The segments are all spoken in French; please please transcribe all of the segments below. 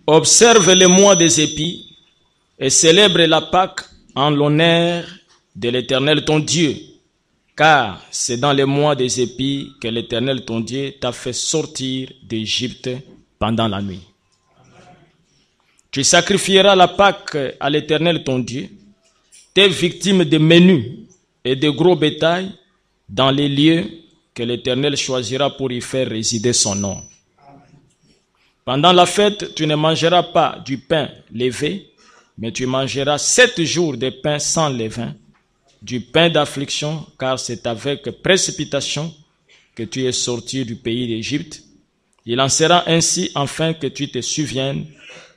Observe le mois des épis et célèbre la Pâque en l'honneur de l'Éternel ton Dieu, car c'est dans les mois des épis que l'Éternel ton Dieu t'a fait sortir d'Égypte pendant la nuit. Tu sacrifieras la Pâque à l'Éternel ton Dieu, tes victimes de menu et de gros bétail dans les lieux que l'Éternel choisira pour y faire résider son nom. Pendant la fête, tu ne mangeras pas du pain levé, mais tu mangeras 7 jours de pain sans levain, du pain d'affliction, car c'est avec précipitation que tu es sorti du pays d'Égypte. Il en sera ainsi afin que tu te souviennes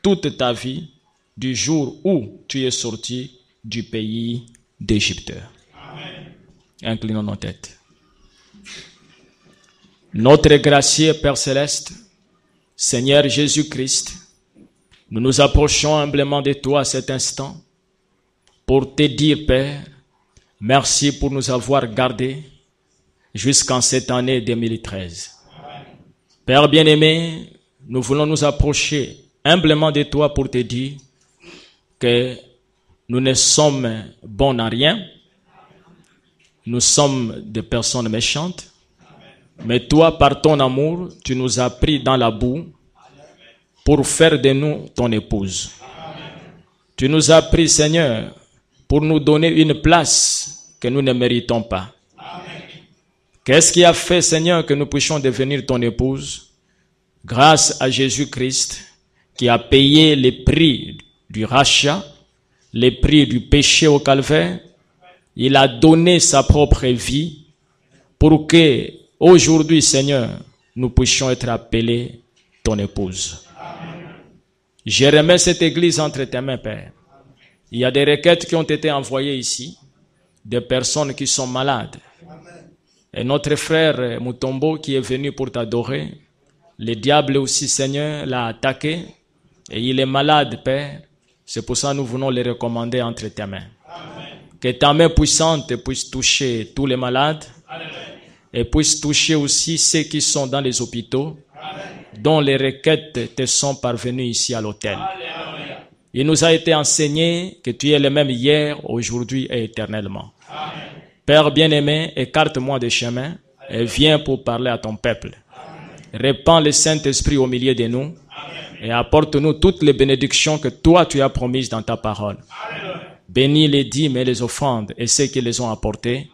toute ta vie du jour où tu es sorti du pays d'Égypte. Inclinons nos têtes. Notre gracieux Père Céleste, Seigneur Jésus-Christ, nous nous approchons humblement de toi à cet instant pour te dire, Père, merci pour nous avoir gardés jusqu'en cette année 2013. Père bien-aimé, nous voulons nous approcher humblement de toi pour te dire que nous ne sommes bons à rien, nous sommes des personnes méchantes, mais toi, par ton amour, tu nous as pris dans la boue pour faire de nous ton épouse. Tu nous as pris, Seigneur, pour nous donner une place que nous ne méritons pas. Qu'est-ce qui a fait, Seigneur, que nous puissions devenir ton épouse? Grâce à Jésus-Christ, qui a payé les prix du rachat, les prix du péché au calvaire. Il a donné sa propre vie pour que aujourd'hui, Seigneur, nous puissions être appelés ton épouse. Je remets cette église entre tes mains, Père. Il y a des requêtes qui ont été envoyées ici, des personnes qui sont malades. Et notre frère Mutombo qui est venu pour t'adorer, le diable aussi, Seigneur, l'a attaqué et il est malade, Père. C'est pour ça que nous voulons le recommander entre tes mains. Que ta main puissante puisse toucher tous les malades. Et puisse toucher aussi ceux qui sont dans les hôpitaux, dont les requêtes te sont parvenues ici à l'autel. Il nous a été enseigné que tu es le même hier, aujourd'hui et éternellement. Père bien-aimé, écarte-moi des chemins et viens pour parler à ton peuple. Répands le Saint-Esprit au milieu de nous et apporte-nous toutes les bénédictions que toi tu as promises dans ta parole. Bénis les dîmes et les offrandes et ceux qui les ont apportées.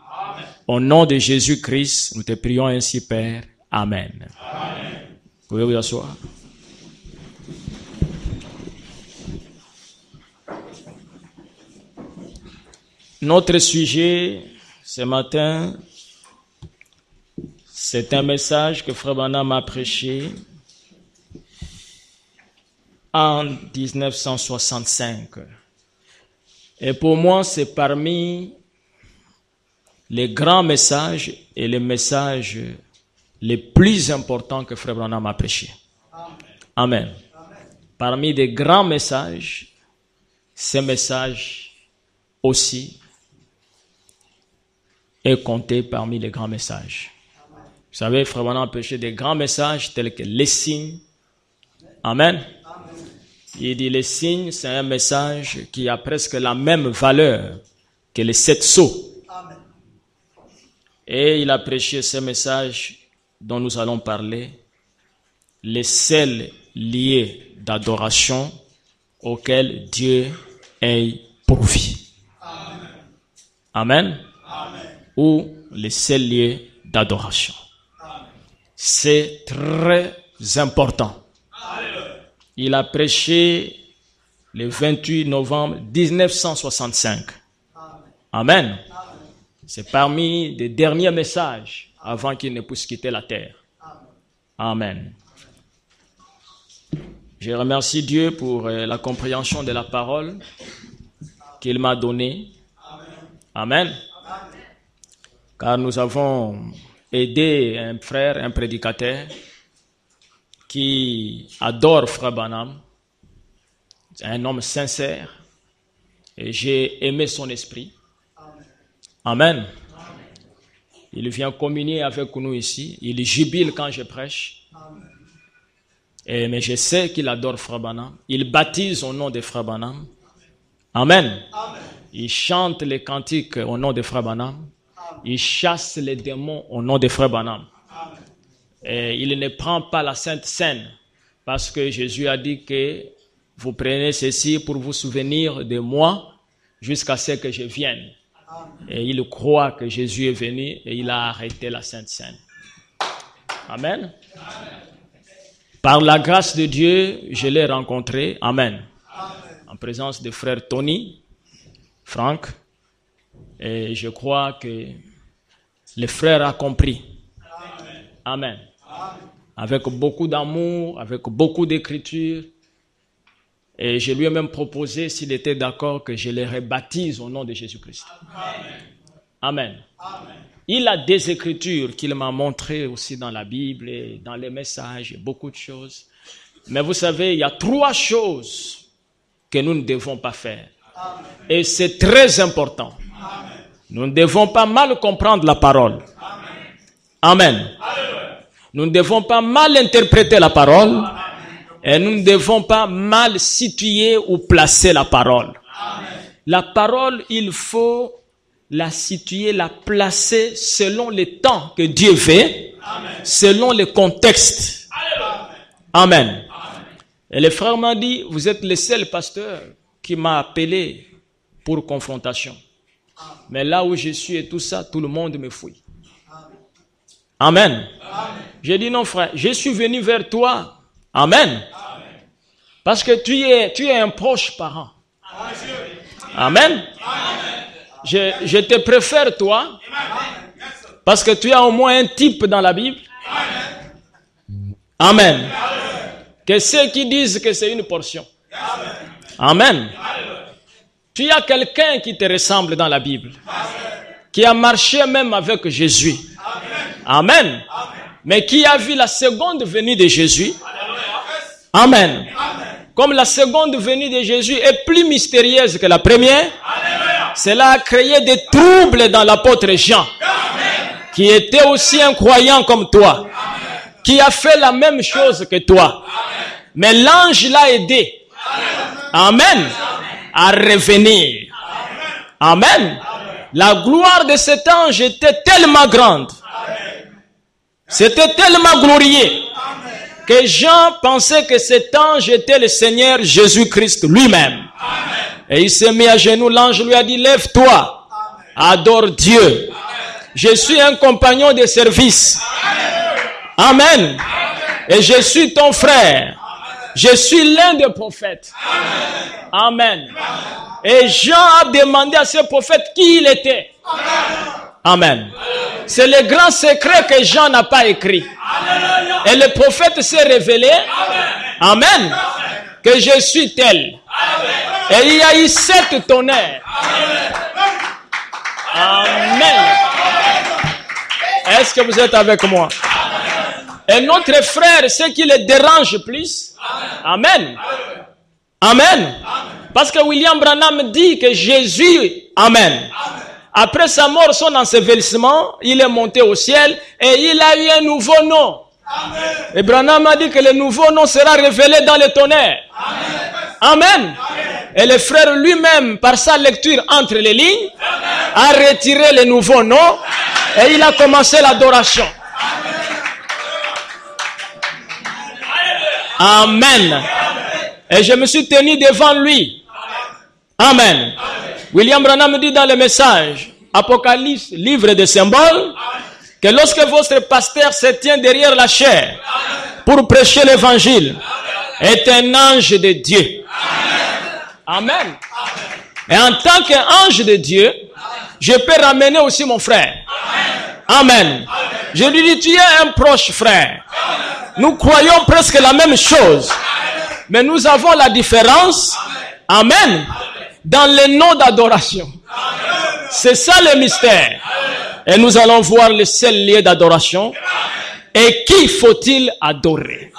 Au nom de Jésus-Christ, nous te prions ainsi, Père. Amen. Amen. Pouvez vous asseoir. Notre sujet ce matin, c'est un message que Frère Branham a prêché en 1965. Et pour moi, c'est parmi les grands messages et les messages les plus importants que Frère Branham a prêché. Amen. Parmi les grands messages, ce message aussi est compté parmi les grands messages. Vous savez, Frère Branham a prêché des grands messages tels que les signes. Amen. Il dit les signes, c'est un message qui a presque la même valeur que les 7 sceaux. Et il a prêché ce message dont nous allons parler, les seuls liés d'adoration auxquels Dieu est pourvu. Amen. Amen. Ou les seuls liés d'adoration. C'est très important. Il a prêché le 28 novembre 1965. Amen. C'est parmi les derniers messages avant qu'il ne puisse quitter la terre. Amen. Je remercie Dieu pour la compréhension de la parole qu'il m'a donnée. Amen. Car nous avons aidé un frère, un prédicateur qui adore Frère Branham. C'est un homme sincère et j'ai aimé son esprit. Amen. Il vient communier avec nous ici. Il jubile quand je prêche. Mais je sais qu'il adore Frère Branham. Il baptise au nom de Frère Branham. Amen. Amen. Il chante les cantiques au nom de Frère Branham. Il chasse les démons au nom de Frère Branham. Et il ne prend pas la Sainte Seine parce que Jésus a dit que vous prenez ceci pour vous souvenir de moi jusqu'à ce que je vienne. Et il croit que Jésus est venu et il a arrêté la Sainte Seine. Amen. Par la grâce de Dieu, je l'ai rencontré. Amen. En présence de frère Tony, Franck. Et je crois que le frère a compris. Amen. Avec beaucoup d'amour, avec beaucoup d'écriture. Et je lui ai même proposé, s'il était d'accord, que je les rebaptise au nom de Jésus-Christ. Amen. Amen. Il a des écritures qu'il m'a montrées aussi dans la Bible et dans les messages, et beaucoup de choses. Mais vous savez, il y a 3 choses que nous ne devons pas faire. Et c'est très important. Nous ne devons pas mal comprendre la parole. Amen. Nous ne devons pas mal interpréter la parole. Et nous ne devons pas mal situer ou placer la parole. La parole, il faut la situer, la placer selon les temps que Dieu veut, selon le contexte. Amen. Et le frère m'a dit, vous êtes le seul pasteur qui m'a appelé pour confrontation. Mais là où je suis et tout ça, tout le monde me fouille. Amen. J'ai dit non frère, je suis venu vers toi. Amen. Parce que tu es un proche parent. Amen. Je te préfère toi. Parce que tu as au moins un type dans la Bible. Amen. Que ceux qui disent que c'est une portion. Amen. Tu as quelqu'un qui te ressemble dans la Bible. Qui a marché même avec Jésus. Amen. Mais qui a vu la seconde venue de Jésus. Amen. Comme la seconde venue de Jésus est plus mystérieuse que la première, cela a créé des troubles dans l'apôtre Jean, qui était aussi un croyant comme toi, qui a fait la même chose que toi. Mais l'ange l'a aidé. Amen. À revenir. Amen. La gloire de cet ange était tellement grande. C'était tellement glorieux que Jean pensait que cet ange était le Seigneur Jésus-Christ lui-même. Et il s'est mis à genoux. L'ange lui a dit, lève-toi, adore Dieu. Je suis un compagnon de service. Amen. Et je suis ton frère. Je suis l'un des prophètes. Amen. Et Jean a demandé à ce prophète qui il était. Amen. C'est le grand secret que Jean n'a pas écrit. Et le prophète s'est révélé. Amen. Que je suis tel. Et il y a eu 7 tonnerres. Amen. Est-ce que vous êtes avec moi? Et notre frère, ce qui le dérange plus. Amen. Amen. Parce que William Branham dit que Jésus, amen, après sa mort, son ensevelissement, il est monté au ciel et il a eu un nouveau nom. Et Branham a dit que le nouveau nom sera révélé dans les tonnerres. Amen. Et le frère lui-même, par sa lecture entre les lignes, a retiré le nouveau nom et il a commencé l'adoration. Amen. Et je me suis tenu devant lui. Amen. William Branham dit dans le message, Apocalypse, livre des symboles, que lorsque votre pasteur se tient derrière la chair pour prêcher l'évangile, est un ange de Dieu. Amen. Et en tant qu'ange de Dieu, je peux ramener aussi mon frère. Amen. Je lui dis, tu es un proche frère. Nous croyons presque la même chose. Mais nous avons la différence. Amen. Dans les noms d'adoration. C'est ça le mystère. Et nous allons voir le seul lieu d'adoration. Et qui faut-il adorer?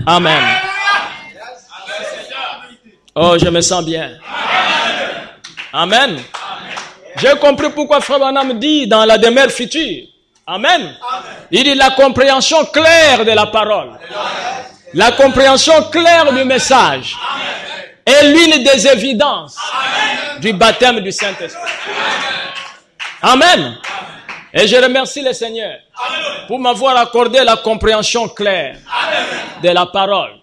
Amen. Oh, je me sens bien. Amen. J'ai compris pourquoi Frère Branham dit dans la demeure future Amen. Il dit la compréhension claire de la parole. La compréhension claire du message. Est l'une des évidences du baptême du Saint-Esprit. Amen. Et je remercie le Seigneur pour m'avoir accordé la compréhension claire de la parole.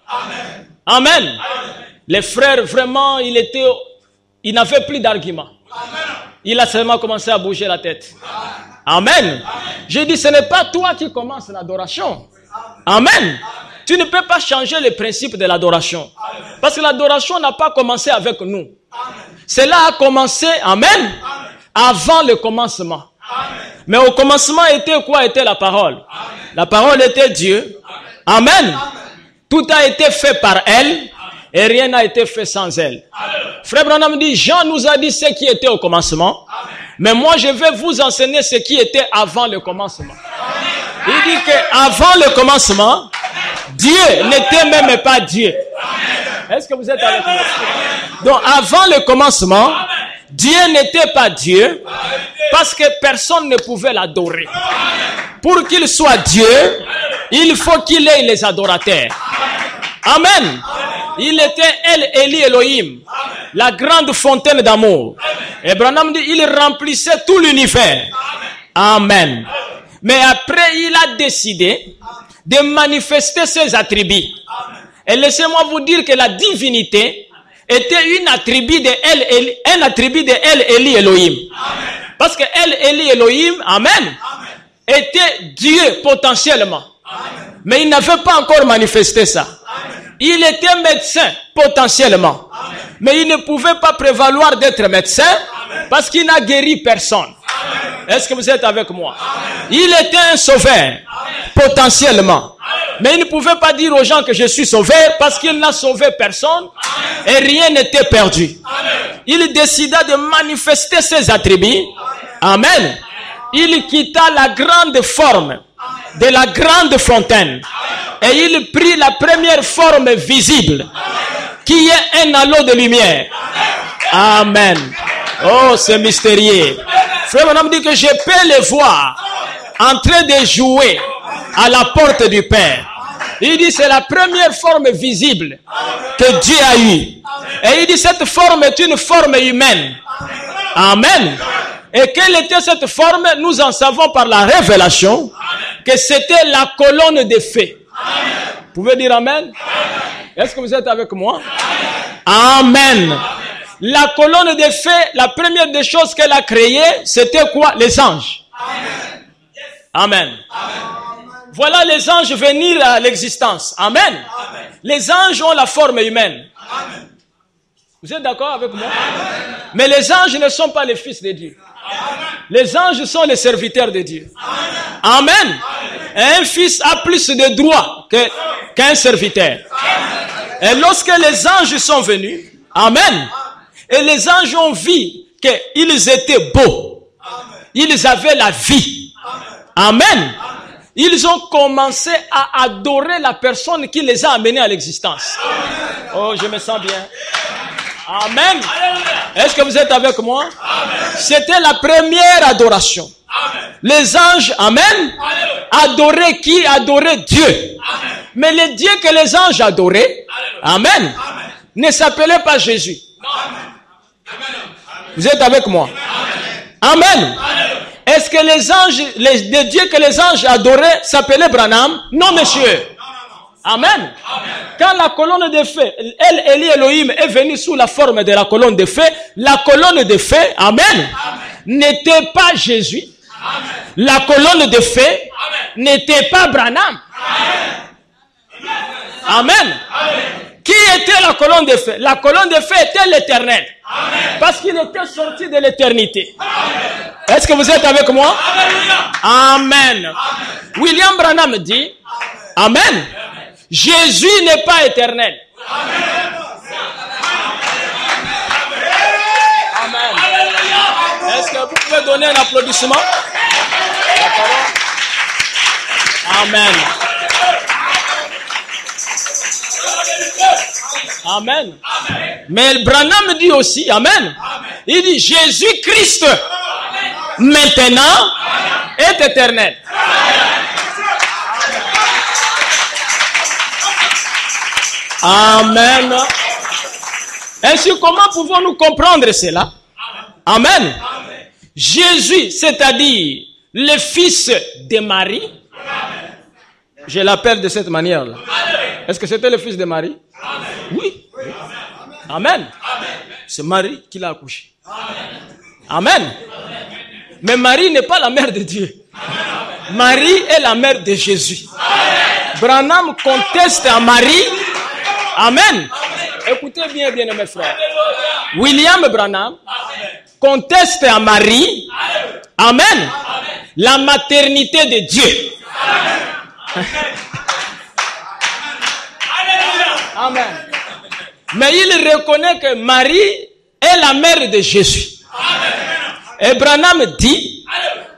Amen. Les frères, vraiment, il n'avait plus d'arguments. Il a seulement commencé à bouger la tête. Amen. J'ai dit, ce n'est pas toi qui commences l'adoration. Amen. Tu ne peux pas changer les principes de l'adoration. Parce que l'adoration n'a pas commencé avec nous. Cela a commencé, amen, avant le commencement. Mais au commencement était quoi? Était la parole. La parole était Dieu. Amen. Tout a été fait par elle et rien n'a été fait sans elle. Frère Branham dit, Jean nous a dit ce qui était au commencement. Mais moi je vais vous enseigner ce qui était avant le commencement. Il dit qu'avant le commencement, Dieu n'était même pas Dieu. Est-ce que vous êtes avec moi? Donc avant le commencement, Dieu n'était pas Dieu parce que personne ne pouvait l'adorer. Pour qu'il soit Dieu, il faut qu'il ait les adorateurs. Amen. Il était El Eli Elohim, la grande fontaine d'amour. Et Branham dit, il remplissait tout l'univers. Amen. Mais après, il a décidé de manifester ses attributs. Et laissez-moi vous dire que la divinité était un attribut de El Eli Elohim. Parce que El Eli Elohim, amen, était Dieu potentiellement. Mais il n'avait pas encore manifesté ça. Il était médecin potentiellement. Mais il ne pouvait pas prévaloir d'être médecin parce qu'il n'a guéri personne. Est-ce que vous êtes avec moi? Il était un sauveur potentiellement. Mais il ne pouvait pas dire aux gens que je suis sauvé parce qu'il n'a sauvé personne et rien n'était perdu. Il décida de manifester ses attributs. Amen. Il quitta la grande forme de la grande fontaine et il prit la première forme visible qui est un halo de lumière. Amen. Oh, c'est mystérieux. Frère Branham dit que je peux les voir en train de jouer à la porte du Père. Il dit c'est la première forme visible que Dieu a eue. Et il dit cette forme est une forme humaine. Amen. Et quelle était cette forme? Nous en savons par la révélation que c'était la colonne de feu. Vous pouvez dire Amen? Est-ce que vous êtes avec moi? Amen. La colonne de feu, la première des choses qu'elle a créées, c'était quoi? Les anges. Amen. Voilà les anges venir à l'existence. Amen. Les anges ont la forme humaine. Vous êtes d'accord avec moi? Mais les anges ne sont pas les fils de Dieu. Les anges sont les serviteurs de Dieu. Amen. Et un fils a plus de droits qu'un serviteur. Et lorsque les anges sont venus, amen, et les anges ont vu qu'ils étaient beaux, ils avaient la vie. Amen. Ils ont commencé à adorer la personne qui les a amenés à l'existence. Oh, je me sens bien. Amen. Est-ce que vous êtes avec moi? C'était la première adoration. Les anges, amen, adoraient qui? Adoraient Dieu. Mais le Dieu que les anges adoraient, amen, ne s'appelait pas Jésus. Vous êtes avec moi? Amen. Est-ce que les anges, les dieux que les anges adoraient s'appelaient Branham? Non, monsieur. Amen. Quand la colonne de feu, El Eli Elohim est venue sous la forme de la colonne de feu, la colonne de feu, amen, n'était pas Jésus. La colonne de feu n'était pas Branham. Amen. Qui était la colonne de feu? La colonne de feu était l'Éternel. Parce qu'il était sorti de l'éternité. Est-ce que vous êtes avec moi? Amen. William Branham dit, amen, Jésus n'est pas éternel. Amen. Est-ce que vous pouvez donner un applaudissement? Amen. Amen. Mais Branham dit aussi, amen, il dit Jésus-Christ maintenant est éternel. Amen. Ainsi, comment pouvons-nous comprendre cela? Amen. Jésus, c'est-à-dire le fils de Marie, je l'appelle de cette manière-là. Est-ce que c'était le fils de Marie? Oui. Amen. C'est Marie qui l'a accouché. Amen. Mais Marie n'est pas la mère de Dieu. Marie est la mère de Jésus. Branham conteste à Marie. Amen. Écoutez bien, bien mes frères. William Branham conteste à Marie. Amen. La maternité de Dieu. Amen. Mais il reconnaît que Marie est la mère de Jésus. Et Branham dit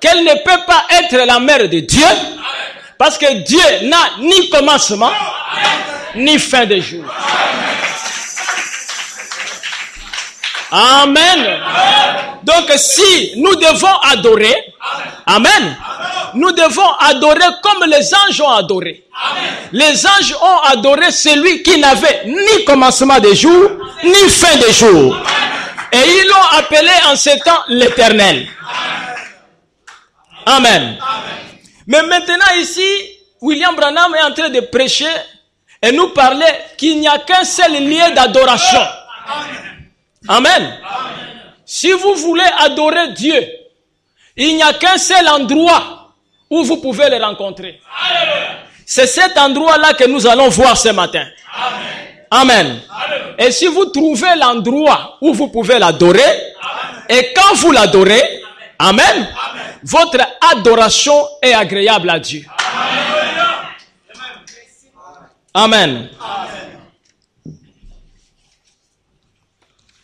qu'elle ne peut pas être la mère de Dieu parce que Dieu n'a ni commencement ni fin de jour. Amen. Donc si nous devons adorer, amen, nous devons adorer comme les anges ont adoré. Les anges ont adoré celui qui n'avait ni commencement de jour, ni fin de jour. Et ils l'ont appelé en ce temps l'Éternel. Amen. Mais maintenant ici, William Branham est en train de prêcher et nous parler qu'il n'y a qu'un seul lieu d'adoration. Amen. Si vous voulez adorer Dieu, il n'y a qu'un seul endroit où vous pouvez le rencontrer. C'est cet endroit-là que nous allons voir ce matin. Amen. Et si vous trouvez l'endroit où vous pouvez l'adorer, et quand vous l'adorez, amen, votre adoration est agréable à Dieu. Amen.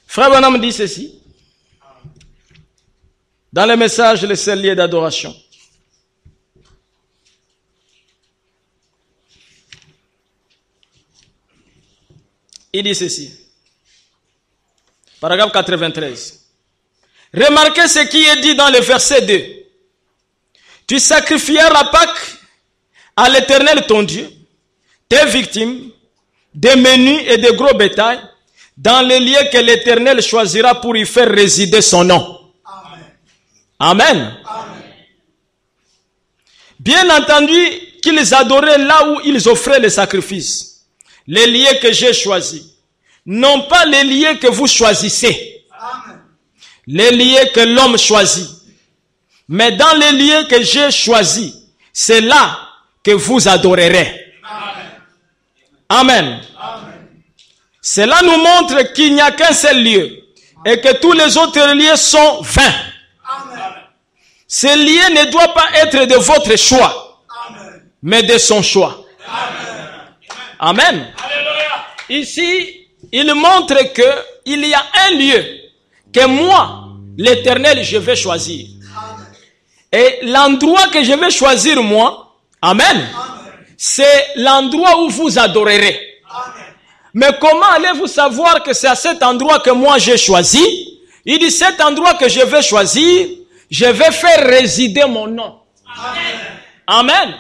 Frère Branham dit ceci, dans le message, le seul lieu d'adoration. Il dit ceci, paragraphe 93. Remarquez ce qui est dit dans le verset 2. Tu sacrifieras Pâques à l'Éternel ton Dieu, tes victimes, des menus et des gros bétail, dans les lieux que l'Éternel choisira pour y faire résider son nom. Amen. Amen. Bien entendu qu'ils adoraient là où ils offraient les sacrifices. Les lieux que j'ai choisis. Non pas les lieux que vous choisissez. Amen. Les lieux que l'homme choisit. Mais dans les lieux que j'ai choisis, c'est là que vous adorerez. Amen. Amen. Cela nous montre qu'il n'y a qu'un seul lieu et que tous les autres lieux sont vains. Ce lieu ne doit pas être de votre choix, mais de son choix. Amen. Ici, il montre qu'il y a un lieu que moi, l'Éternel, je vais choisir. Et l'endroit que je vais choisir moi, amen, c'est l'endroit où vous adorerez. Mais comment allez-vous savoir que c'est à cet endroit que moi j'ai choisi? Il dit, cet endroit que je vais choisir, je vais faire résider mon nom. Amen. Amen.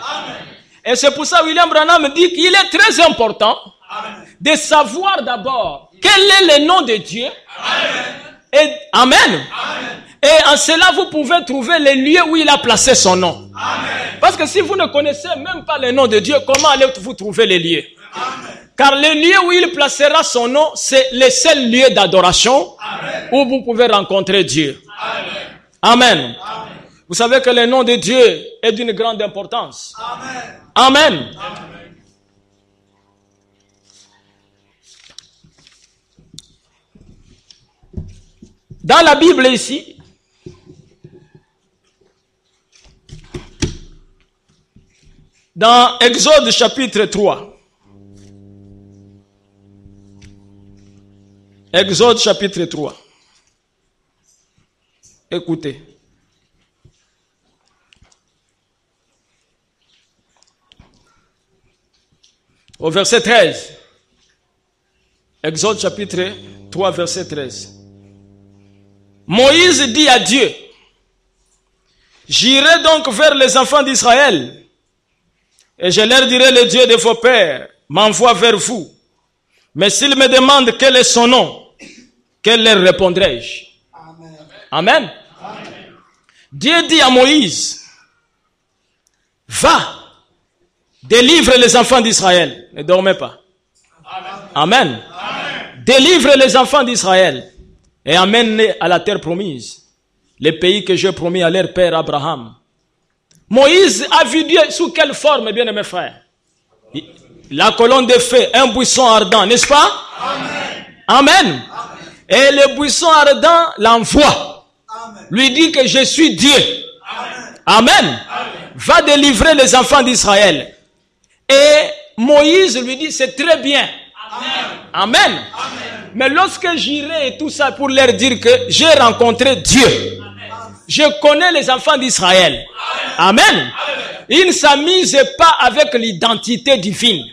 Et c'est pour ça que William Branham dit qu'il est très important de savoir d'abord quel est le nom de Dieu. Et, amen. Et en cela, vous pouvez trouver les lieux où il a placé son nom. Parce que si vous ne connaissez même pas le nom de Dieu, comment allez-vous trouver les lieux? Car le lieu où il placera son nom, c'est le seul lieu d'adoration où vous pouvez rencontrer Dieu. Amen. Amen. Vous savez que le nom de Dieu est d'une grande importance. Amen. Amen. Dans la Bible ici, dans Exode chapitre 3, Exode chapitre 3. Écoutez. Au verset 13. Exode chapitre 3, verset 13. Moïse dit à Dieu, j'irai donc vers les enfants d'Israël, et je leur dirai, le Dieu de vos pères m'envoie vers vous. Mais s'ils me demandent quel est son nom, quel leur répondrai-je? Amen. Dieu dit à Moïse, va, délivre les enfants d'Israël. Ne dormez pas. Amen. Délivre les enfants d'Israël et amène-les à la terre promise, le pays que j'ai promis à leur père Abraham. Moïse a vu Dieu sous quelle forme, bien mes frères? La colonne de feu, un buisson ardent, n'est-ce pas? Amen. Et le buisson ardent l'envoie. Lui dit que je suis Dieu. Amen. Va délivrer les enfants d'Israël. Et Moïse lui dit, c'est très bien. Amen. Mais lorsque j'irai et tout ça pour leur dire que j'ai rencontré Dieu, je connais les enfants d'Israël. Amen. Ils ne s'amusent pas avec l'identité divine.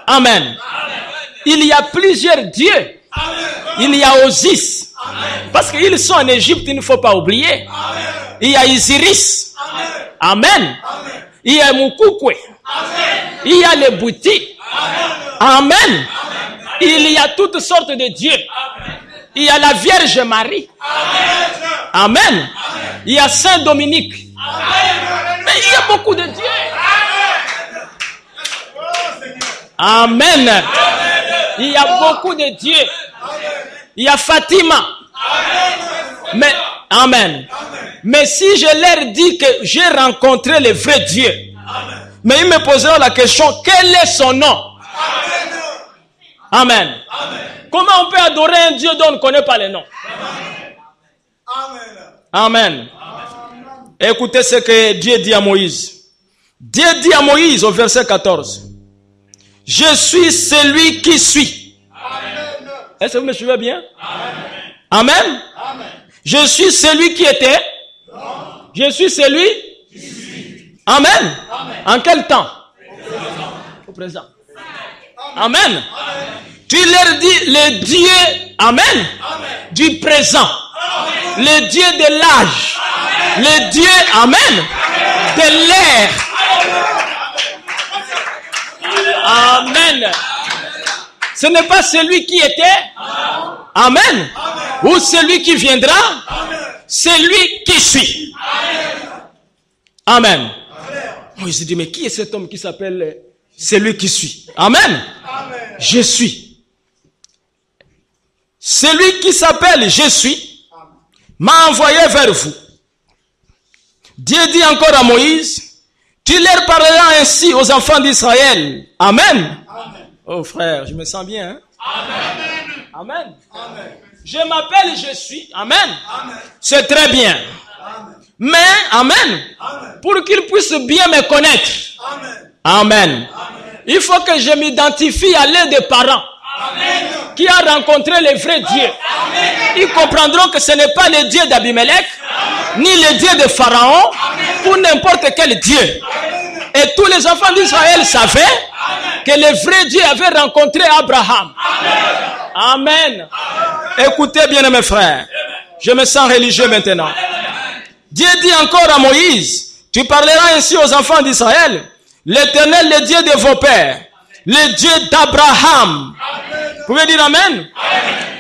Amen. Il y a plusieurs dieux. Il y a Osis. Parce qu'ils sont en Égypte, il ne faut pas oublier. Il y a Isiris. Amen. Il y a Mukukwe. Il y a les Bouti. Amen. Il y a toutes sortes de dieux. Il y a la Vierge Marie. Amen. Il y a Saint Dominique. Mais il y a beaucoup de dieux. Amen. Il y a beaucoup de dieux. Il y a Fatima. Mais, amen. Mais si je leur dis que j'ai rencontré le vrai Dieu, mais ils me poseront la question, quel est son nom? Amen. Comment on peut adorer un Dieu dont on ne connaît pas le nom? Amen. Écoutez ce que Dieu dit à Moïse. Dieu dit à Moïse au verset 14. Je suis celui qui suis. Est-ce que vous me suivez bien? Amen. Je suis celui qui était. Je suis celui qui suis. Amen. En quel temps? Au présent. Amen. Tu leur dis le Dieu, amen, du présent, le Dieu de l'âge, le Dieu, amen, de l'ère. Amen. Ce n'est pas celui qui était, amen, ou celui qui viendra, c'est lui qui suit. Amen. Moïse dit, mais qui est cet homme qui s'appelle celui qui suit? Amen. Je suis. Celui qui s'appelle je suis m'a envoyé vers vous. Dieu dit encore à Moïse, tu leur parleras ainsi aux enfants d'Israël. Amen. Oh frère, je me sens bien. Hein? Amen. Je m'appelle je suis. Amen. C'est très bien. Mais, amen, pour qu'ils puissent bien me connaître. Amen. Il faut que je m'identifie à l'un des parents qui a rencontré le vrai Dieu. Ils comprendront que ce n'est pas le Dieu d'Abimelech, ni le Dieu de Pharaon, ou n'importe quel Dieu. Et tous les enfants d'Israël savaient que le vrai Dieu avait rencontré Abraham. Amen. Écoutez bien mes frères, je me sens religieux maintenant. Dieu dit encore à Moïse, tu parleras ainsi aux enfants d'Israël, l'Éternel, le Dieu de vos pères, le Dieu d'Abraham. Vous pouvez dire amen?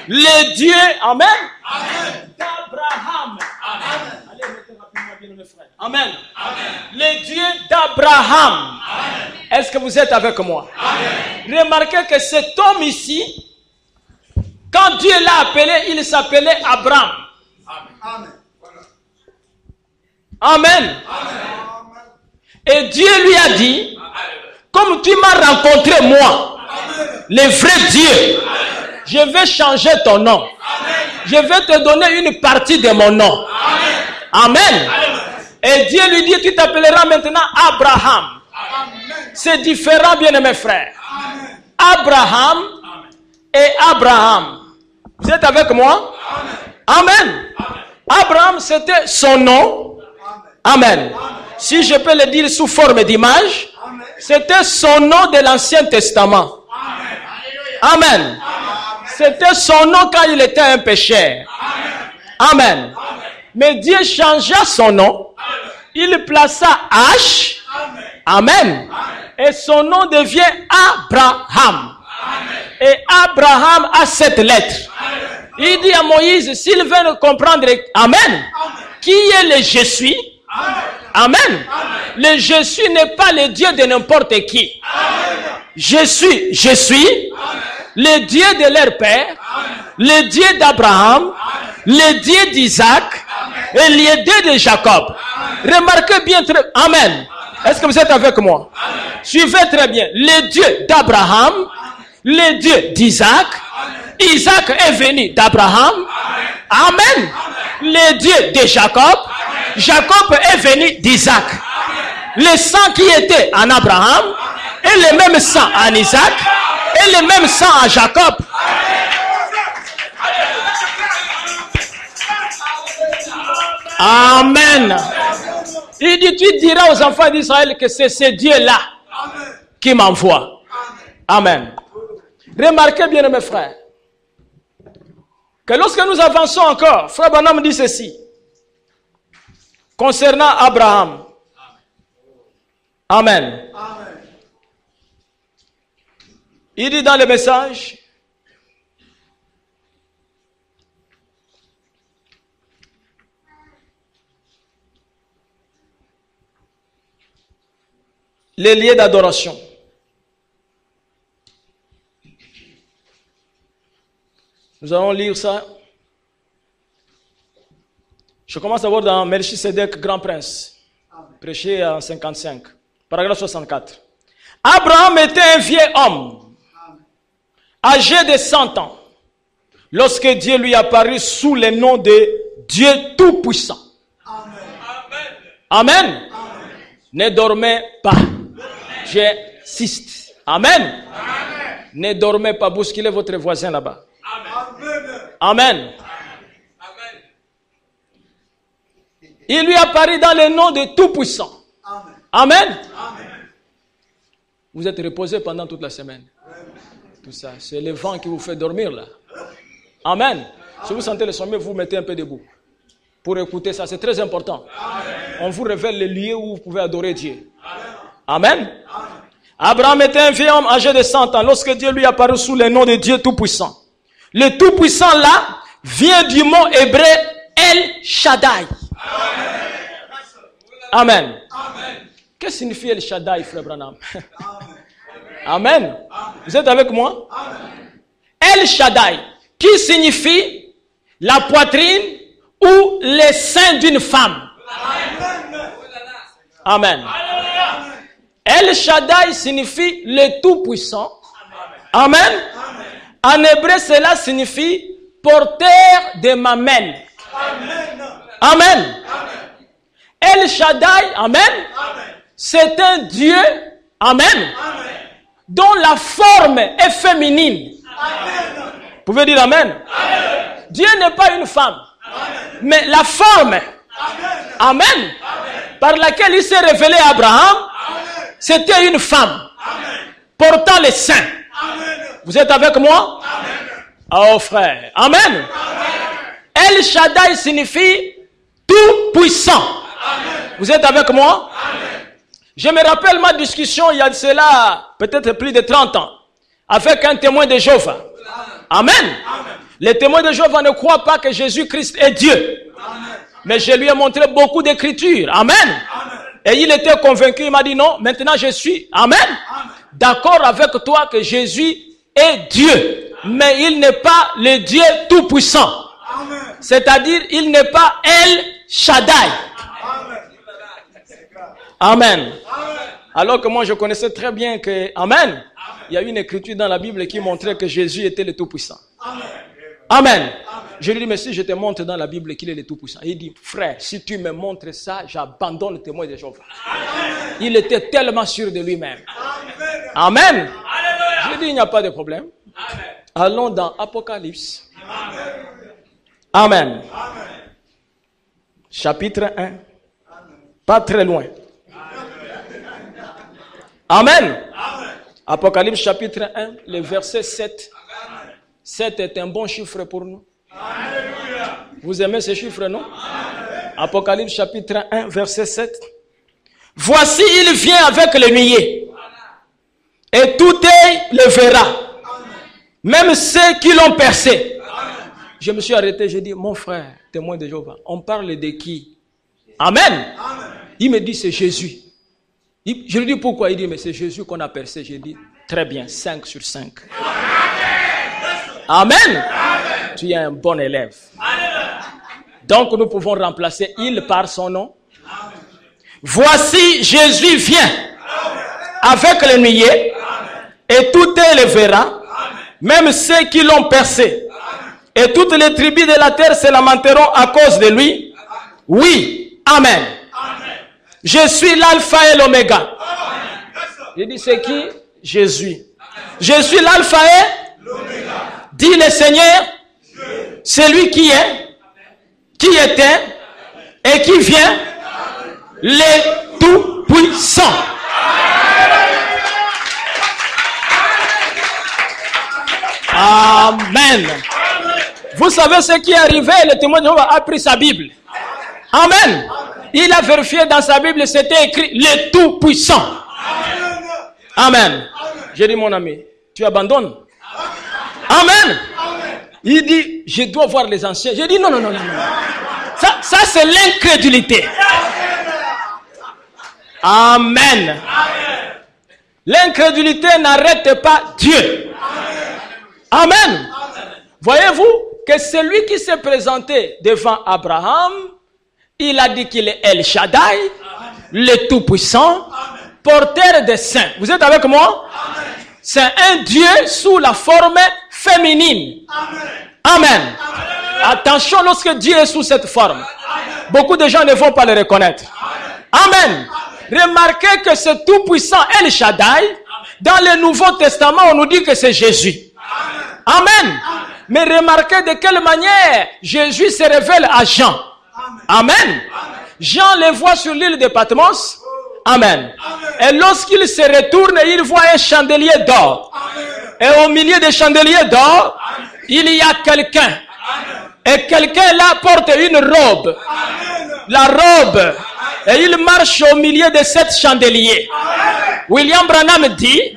Le Dieu, amen, d'Abraham. Allez, mettez rapidement bien mes frères. Amen. Le Dieu d'Abraham. Est-ce que vous êtes avec moi? Remarquez que cet homme ici, quand Dieu l'a appelé, il s'appelait Abraham. Amen. Et Dieu lui a dit, comme tu m'as rencontré moi, le vrai Dieu, je vais changer ton nom. Je vais te donner une partie de mon nom. Amen. Et Dieu lui dit, tu t'appelleras maintenant Abraham. C'est différent, bien mes frères. Abraham et Abraham. Vous êtes avec moi? Amen. Abraham, c'était son nom. Amen. Si je peux le dire sous forme d'image, c'était son nom de l'Ancien Testament. Amen. C'était son nom quand il était un pécheur. Amen. Mais Dieu changea son nom. Il plaça H. Amen. Et son nom devient Abraham. Et Abraham a cette lettre. Il dit à Moïse, s'il veut comprendre, Amen. Qui est le je suis? Amen. Le je suis n'est pas le Dieu de n'importe qui. Je suis, le Dieu de leur père, le Dieu d'Abraham, le Dieu d'Isaac et le Dieu de Jacob. Remarquez bien, Amen. Est-ce que vous êtes avec moi? Suivez très bien. Le Dieu d'Abraham, le Dieu d'Isaac. Isaac est venu d'Abraham. Amen. Le Dieu de Jacob. Jacob est venu d'Isaac. Le sang qui était en Abraham et le même sang en Isaac et le même sang en Jacob. Amen. Il dit, tu diras aux enfants d'Israël que c'est ce Dieu-là qui m'envoie. Amen. Remarquez bien, mes frères, que lorsque nous avançons encore, Frère Branham dit ceci, concernant Abraham. Amen. Il dit dans le message, les lieux d'adoration. Nous allons lire ça. Je commence à voir dans Melchisedec, Grand Prince, prêché en 55, paragraphe 64. Abraham était un vieil homme, âgé de 100 ans, lorsque Dieu lui apparut sous le nom de Dieu Tout-Puissant. Amen. Amen. Ne dormez pas. J'insiste. Amen. Amen. Ne dormez pas. Bousculez votre voisin là-bas. Amen. Amen. Il lui apparaît dans le nom de Tout-Puissant. Amen. Amen. Vous êtes reposé pendant toute la semaine. Tout ça, c'est le vent qui vous fait dormir là. Amen. Si vous sentez le sommeil, vous vous mettez un peu debout. Pour écouter ça, c'est très important. Amen. On vous révèle les lieux où vous pouvez adorer Dieu. Amen. Amen. Abraham était un vieil homme âgé de 100 ans lorsque Dieu lui apparut sous le nom de Dieu Tout-Puissant. Le Tout-Puissant là vient du mot hébreu El Shaddai. Amen. Amen. Qu'est-ce que signifie El Shaddai, frère Branham? Amen. Vous êtes avec moi? El Shaddai, qui signifie la poitrine ou les seins d'une femme. Amen. El Shaddai signifie le Tout-Puissant. Amen. En hébreu, cela signifie porteur de mamelles. Amen. El Shaddai, amen, c'est un Dieu, amen, dont la forme est féminine. Vous pouvez dire amen. Dieu n'est pas une femme, mais la forme, amen, par laquelle il s'est révélé à Abraham, c'était une femme portant les seins. Vous êtes avec moi? Oh frère, amen. El Shaddai signifie tout puissant. Vous êtes avec moi? Je me rappelle ma discussion il y a de cela peut-être plus de 30 ans avec un témoin de Jéhovah. Amen. Les témoins de Jéhovah ne croient pas que Jésus-Christ est Dieu. Mais je lui ai montré beaucoup d'écritures. Amen. Et il était convaincu, il m'a dit non, maintenant je suis, amen, d'accord avec toi que Jésus est Dieu. Mais il n'est pas le Dieu tout-puissant. C'est-à-dire, il n'est pas El Shaddai. Amen. Alors que moi je connaissais très bien que, amen, il y a une écriture dans la Bible qui montrait que Jésus était le tout-puissant. Amen. Je lui dis, mais si je te montre dans la Bible qu'il est le tout-puissant. Il dit, frère, si tu me montres ça, j'abandonne le témoin de Jéhovah. Il était tellement sûr de lui-même. Amen. Je lui dis, il n'y a pas de problème. Allons dans Apocalypse. Amen. Chapitre 1. Pas très loin. Amen. Apocalypse chapitre 1, le verset 7. 7 est un bon chiffre pour nous. Vous aimez ce chiffre, non? Apocalypse chapitre 1, verset 7. Voici, il vient avec le nuée. Et tout œil le verra. même ceux qui l'ont percé. Je me suis arrêté, j'ai dit, mon frère, témoin de Jéhovah, on parle de qui? Amen. Il me dit, c'est Jésus. Je lui dis pourquoi? Il dit, mais c'est Jésus qu'on a percé. J'ai dit, très bien, 5 sur 5. Amen. Tu es un bon élève. Donc nous pouvons remplacer il par son nom. Voici, Jésus vient avec les nuées et tout le verra, même ceux qui l'ont percé. Et toutes les tribus de la terre se lamenteront à cause de lui. Oui, amen. Je suis l'alpha et l'oméga. Il dit, c'est qui? Jésus. Je suis l'alpha et l'oméga. Dit le Seigneur, celui qui est, qui était et qui vient, le Tout-Puissant. Amen. Vous savez ce qui est arrivé? Le témoin de Jéhovah a pris sa Bible. Amen. Il a vérifié dans sa Bible, c'était écrit le Tout-Puissant. Amen. J'ai dit, mon ami, tu abandonnes? Amen. Il dit, je dois voir les anciens. J'ai dit, non. Ça c'est l'incrédulité. Amen. L'incrédulité n'arrête pas Dieu. Amen. Voyez-vous que celui qui s'est présenté devant Abraham, il a dit qu'il est El Shaddai, le Tout-Puissant, porteur des saints. Vous êtes avec moi? C'est un Dieu sous la forme féminine. Amen. Attention lorsque Dieu est sous cette forme. Beaucoup de gens ne vont pas le reconnaître. Amen. Remarquez que ce Tout-Puissant El Shaddai, dans le Nouveau Testament, on nous dit que c'est Jésus. Amen. Mais remarquez de quelle manière Jésus se révèle à Jean. Amen. Jean le voit sur l'île de Patmos. Amen. Et lorsqu'il se retourne, il voit un chandelier d'or. Et au milieu des chandeliers d'or, il y a quelqu'un. Et quelqu'un là porte une robe. La robe. Et il marche au milieu de 7 chandeliers. William Branham dit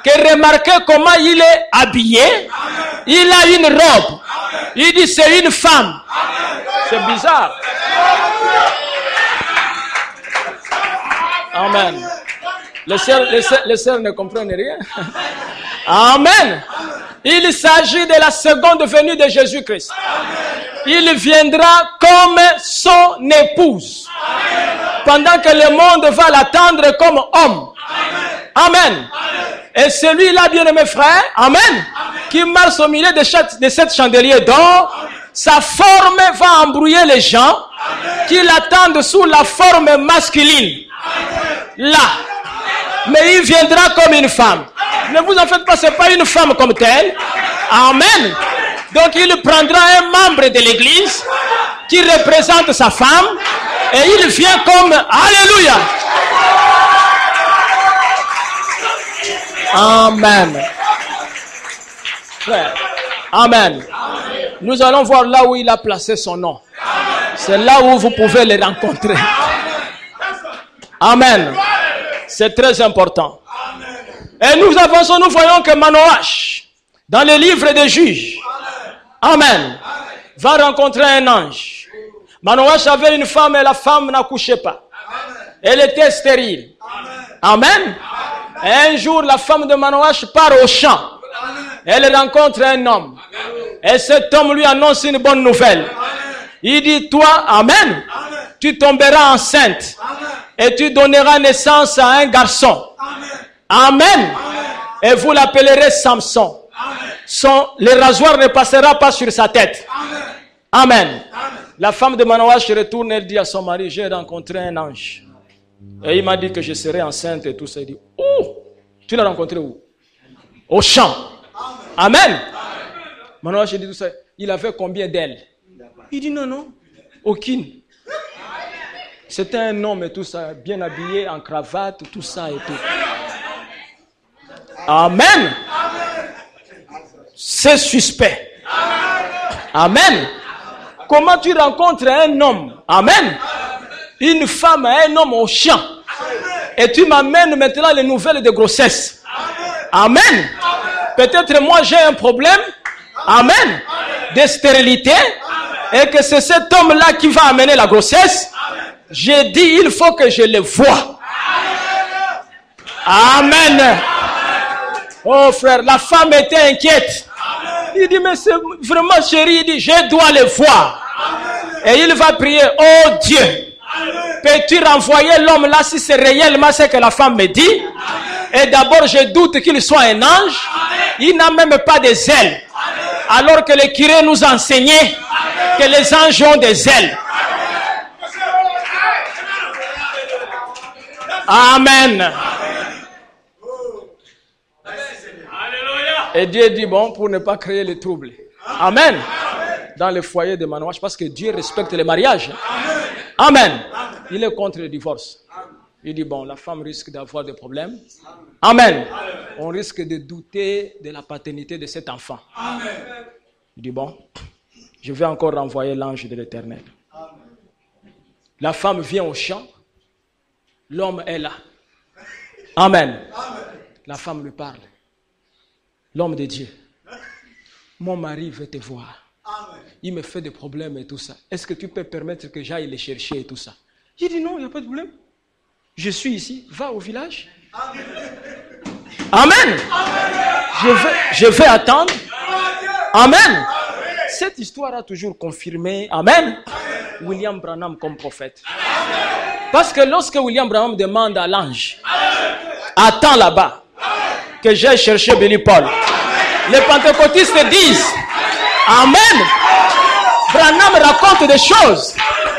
que remarquez comment il est habillé. Il a une robe. Il dit c'est une femme. C'est bizarre. Amen. Les sœurs ne comprennent rien. Amen. Il s'agit de la seconde venue de Jésus-Christ. Il viendra comme son épouse. Pendant que le monde va l'attendre comme homme. Amen. Et celui-là, bien-aimé frère, amen, qui marche au milieu de 7 chandeliers d'or, sa forme va embrouiller les gens qui l'attendent sous la forme masculine. Là. Mais il viendra comme une femme. Ne vous en faites pas, ce n'est pas une femme comme telle. Amen. Donc il prendra un membre de l'église qui représente sa femme et il vient comme... Alléluia. Amen. Frère. Amen. Nous allons voir là où il a placé son nom. C'est là où vous pouvez le rencontrer. Amen. C'est très important. Et nous avançons, nous voyons que Manoach, dans le livre des juges, amen, va rencontrer un ange. Manoach avait une femme et la femme n'accouchait pas. Elle était stérile. Amen. Et un jour, la femme de Manoach part au champ. Elle rencontre un homme. Et cet homme lui annonce une bonne nouvelle. Il dit, toi, amen, tu tomberas enceinte. Et tu donneras naissance à un garçon. Amen. Et vous l'appellerez Samson. Le rasoir ne passera pas sur sa tête. Amen. La femme de Manoach retourne, elle dit à son mari, j'ai rencontré un ange. Et il m'a dit que je serai enceinte et tout ça. Il dit, oh, tu l'as rencontré où? Au champ. Amen. Manoach dit tout ça. Il avait combien d'ailes? Il dit non, aucune. C'était un homme et tout ça, bien habillé, en cravate, tout ça et tout. Amen. C'est suspect. Amen. Comment tu rencontres un homme? Amen. Une femme et un homme au champ. Et tu m'amènes maintenant les nouvelles de grossesse. Amen. Peut-être moi j'ai un problème. Amen. De stérilité. Et que c'est cet homme-là qui va amener la grossesse. J'ai dit, il faut que je le voie. Amen. Oh frère, la femme était inquiète. Il dit, mais c'est vraiment chéri, il dit, je dois le voir. Et il va prier, oh Dieu, peux-tu renvoyer l'homme là si c'est réellement ce que la femme me dit? Et d'abord, je doute qu'il soit un ange. Il n'a même pas des ailes. Alors que le curé nous enseignait que les anges ont des ailes. Amen. Et Dieu dit, bon, pour ne pas créer les troubles. Amen. Dans le foyer de Manouache, parce que Dieu respecte les mariages. Amen. Il est contre le divorce. Il dit, bon, la femme risque d'avoir des problèmes. Amen. On risque de douter de la paternité de cet enfant. Il dit, bon, je vais encore renvoyer l'ange de l'Éternel. La femme vient au champ. L'homme est là. Amen. La femme lui parle. L'homme de Dieu. Mon mari veut te voir. Il me fait des problèmes et tout ça. Est-ce que tu peux permettre que j'aille les chercher et tout ça? Il dit non, il n'y a pas de problème. Je suis ici. Va au village. Amen. Je vais attendre. Amen. Cette histoire a toujours confirmé, amen, William Branham comme prophète. Parce que lorsque William Branham demande à l'ange, attends là-bas, que j'ai cherché Billy Paul, les pentecôtistes disent, amen, Branham raconte des choses,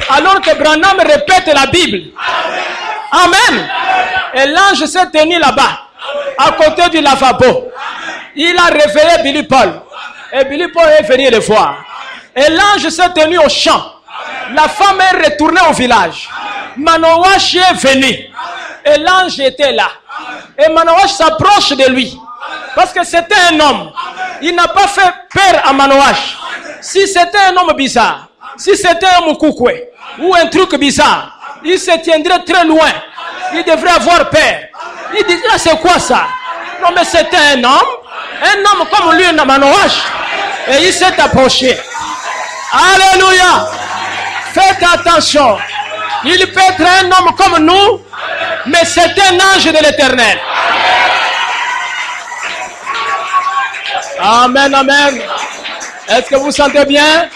alors que Branham répète la Bible. Amen. Et l'ange s'est tenu là-bas, à côté du lavabo. Il a réveillé Billy Paul. Et Billy Paul est venu le voir. Et l'ange s'est tenu au champ. La femme est retournée au village. Manoach est venu. Et l'ange était là. Et Manoach s'approche de lui. Parce que c'était un homme. Il n'a pas fait peur à Manoach. Si c'était un homme bizarre, si c'était un Mukukwe, ou un truc bizarre, il se tiendrait très loin. Il devrait avoir peur. Il dit, ah, c'est quoi ça? Non, mais c'était un homme comme lui, un Manoach. Et il s'est approché. Alléluia. Faites attention. Il peut être un homme comme nous, mais c'est un ange de l'Éternel. Amen, amen. Est-ce que vous sentez bien?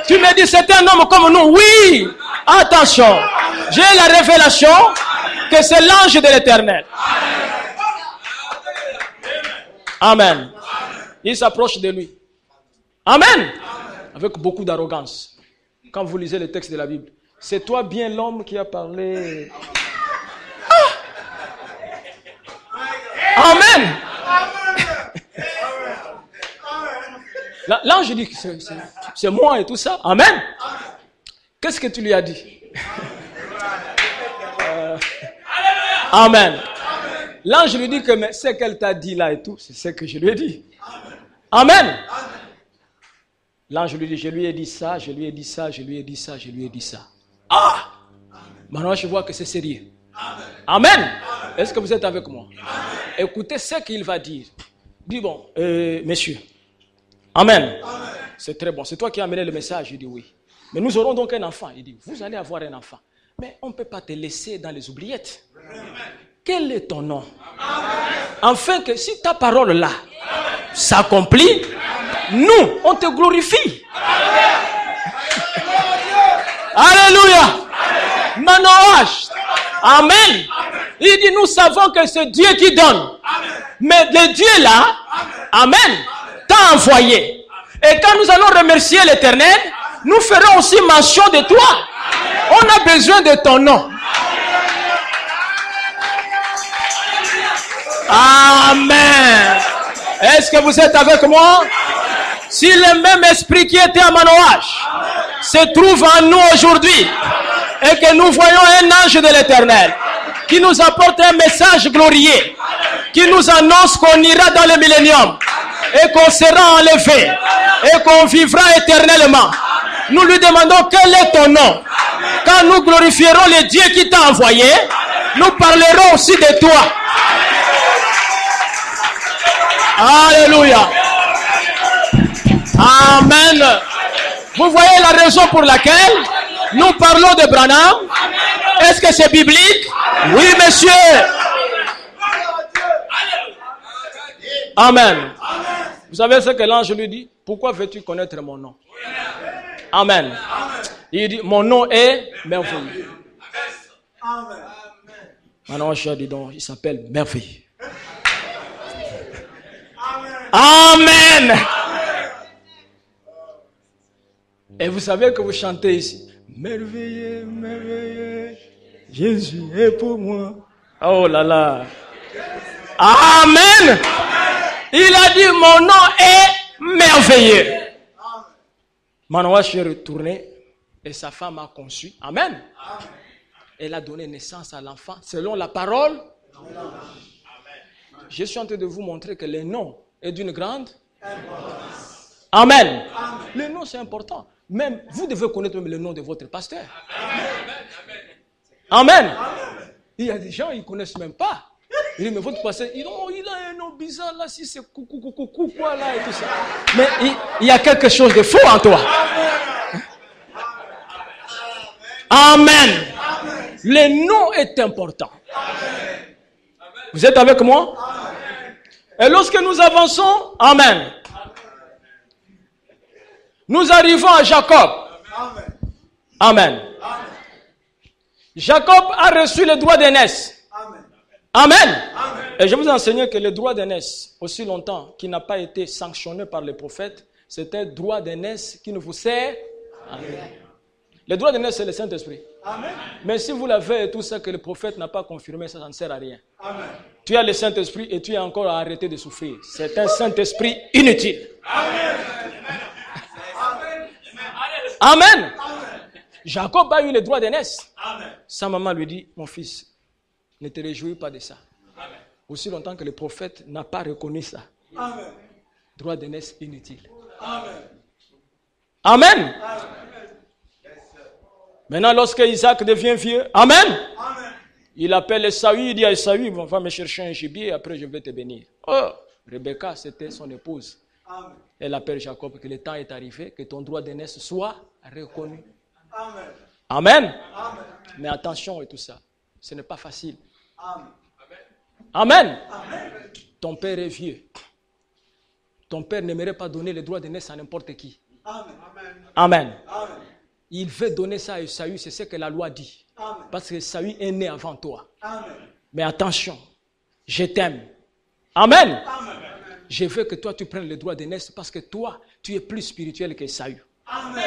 Tu me dis, c'est un homme comme nous. Oui. Attention. J'ai la révélation que c'est l'ange de l'Éternel. Amen. Il s'approche de lui. Amen. Avec beaucoup d'arrogance. Quand vous lisez le texte de la Bible, c'est toi bien l'homme qui a parlé. Amen. L'ange dit que c'est moi et tout ça. Amen. Qu'est-ce que tu lui as dit? Amen. L'ange lui dit que mais ce qu'elle t'a dit là et tout, c'est ce que je lui ai dit. Amen. L'ange lui dit, je lui ai dit ça, je lui ai dit ça, je lui ai dit ça, je lui ai dit ça. Ah! Maintenant, je vois que c'est sérieux. Amen. Est-ce que vous êtes avec moi? Écoutez ce qu'il va dire. Dis bon, messieurs. Amen. C'est très bon. C'est toi qui as amené le message. Il dit oui. Mais nous aurons donc un enfant. Il dit, vous allez avoir un enfant. Mais on ne peut pas te laisser dans les oubliettes. Quel est ton nom? Afin que si ta parole là s'accomplit, nous, on te glorifie. Alléluia. Manoach. Amen. Il dit, nous savons que c'est Dieu qui donne. Mais le Dieu là, amen, t'a envoyé. Et quand nous allons remercier l'Éternel, nous ferons aussi mention de toi. On a besoin de ton nom. Amen. Est-ce que vous êtes avec moi? Si le même esprit qui était à Manoach se trouve en nous aujourd'hui et que nous voyons un ange de l'Éternel qui nous apporte un message glorieux, qui nous annonce qu'on ira dans le millénium et qu'on sera enlevé et qu'on vivra éternellement, nous lui demandons quel est ton nom. Quand nous glorifierons le Dieu qui t'a envoyé, nous parlerons aussi de toi. Alléluia. Amen. Vous voyez la raison pour laquelle nous parlons de Branham? Est-ce que c'est biblique? Oui, monsieur. Amen. Vous savez ce que l'ange lui dit? Pourquoi veux-tu connaître mon nom? Amen. Il dit, mon nom est merveilleux. Maintenant, je dis donc, il s'appelle merveilleux. Amen. Et vous savez que vous chantez ici. Merveilleux, merveilleux, Jésus est pour moi. Oh là là. Amen. Il a dit, mon nom est merveilleux. Maintenant, je suis retourné et sa femme a conçu. Amen. Elle a donné naissance à l'enfant selon la parole. Je suis en train de vous montrer que le nom est d'une grande importance. Amen. Le nom, c'est important. Même vous devez connaître même le nom de votre pasteur. Amen. Il y a des gens, ils ne connaissent même pas. Il dit, mais votre pasteur, il a un nom bizarre là, si c'est coucou, quoi là et tout ça. Mais il y a quelque chose de faux en toi. Amen. Le nom est important. Vous êtes avec moi? Et lorsque nous avançons, amen. Nous arrivons à Jacob. Amen. Jacob a reçu le droit d'aînesse. Amen. Et je vous ai enseigné que le droit d'aînesse, aussi longtemps qu'il n'a pas été sanctionné par les prophètes, c'était le droit d'aînesse qui ne vous sert à rien. Le droit d'aînesse, c'est le Saint-Esprit. Mais si vous l'avez et tout ça que le prophète n'a pas confirmé, ça ne sert à rien. Amen. Tu as le Saint-Esprit et tu es encore à arrêter de souffrir. C'est un Saint-Esprit inutile. Amen. Amen. Jacob a eu le droit d'aînesse. Sa maman lui dit, mon fils, ne te réjouis pas de ça. Amen. Aussi longtemps que le prophète n'a pas reconnu ça. Amen. Droit d'aînesse inutile. Amen. Amen. Amen. Maintenant, lorsque Isaac devient vieux, amen. Amen. Il appelle Esaü, il dit à Esaü, va me chercher un gibier, après je vais te bénir. Oh, Rebecca, c'était son épouse. Amen. Elle appelle Jacob, que le temps est arrivé, que ton droit d'aînesse soit reconnu. Amen. Amen. Amen. Mais attention et tout ça, ce n'est pas facile. Amen. Amen. Amen. Ton père est vieux. Ton père n'aimerait pas donner le droit d'aînesse à n'importe qui. Amen. Amen. Amen. Il veut donner ça à Esaü, c'est ce que la loi dit. Amen. Parce que Esaü est né avant toi. Amen. Mais attention, je t'aime. Amen. Amen. Je veux que toi tu prennes le droit d'aînesse parce que toi, tu es plus spirituel qu'Esaü. Amen.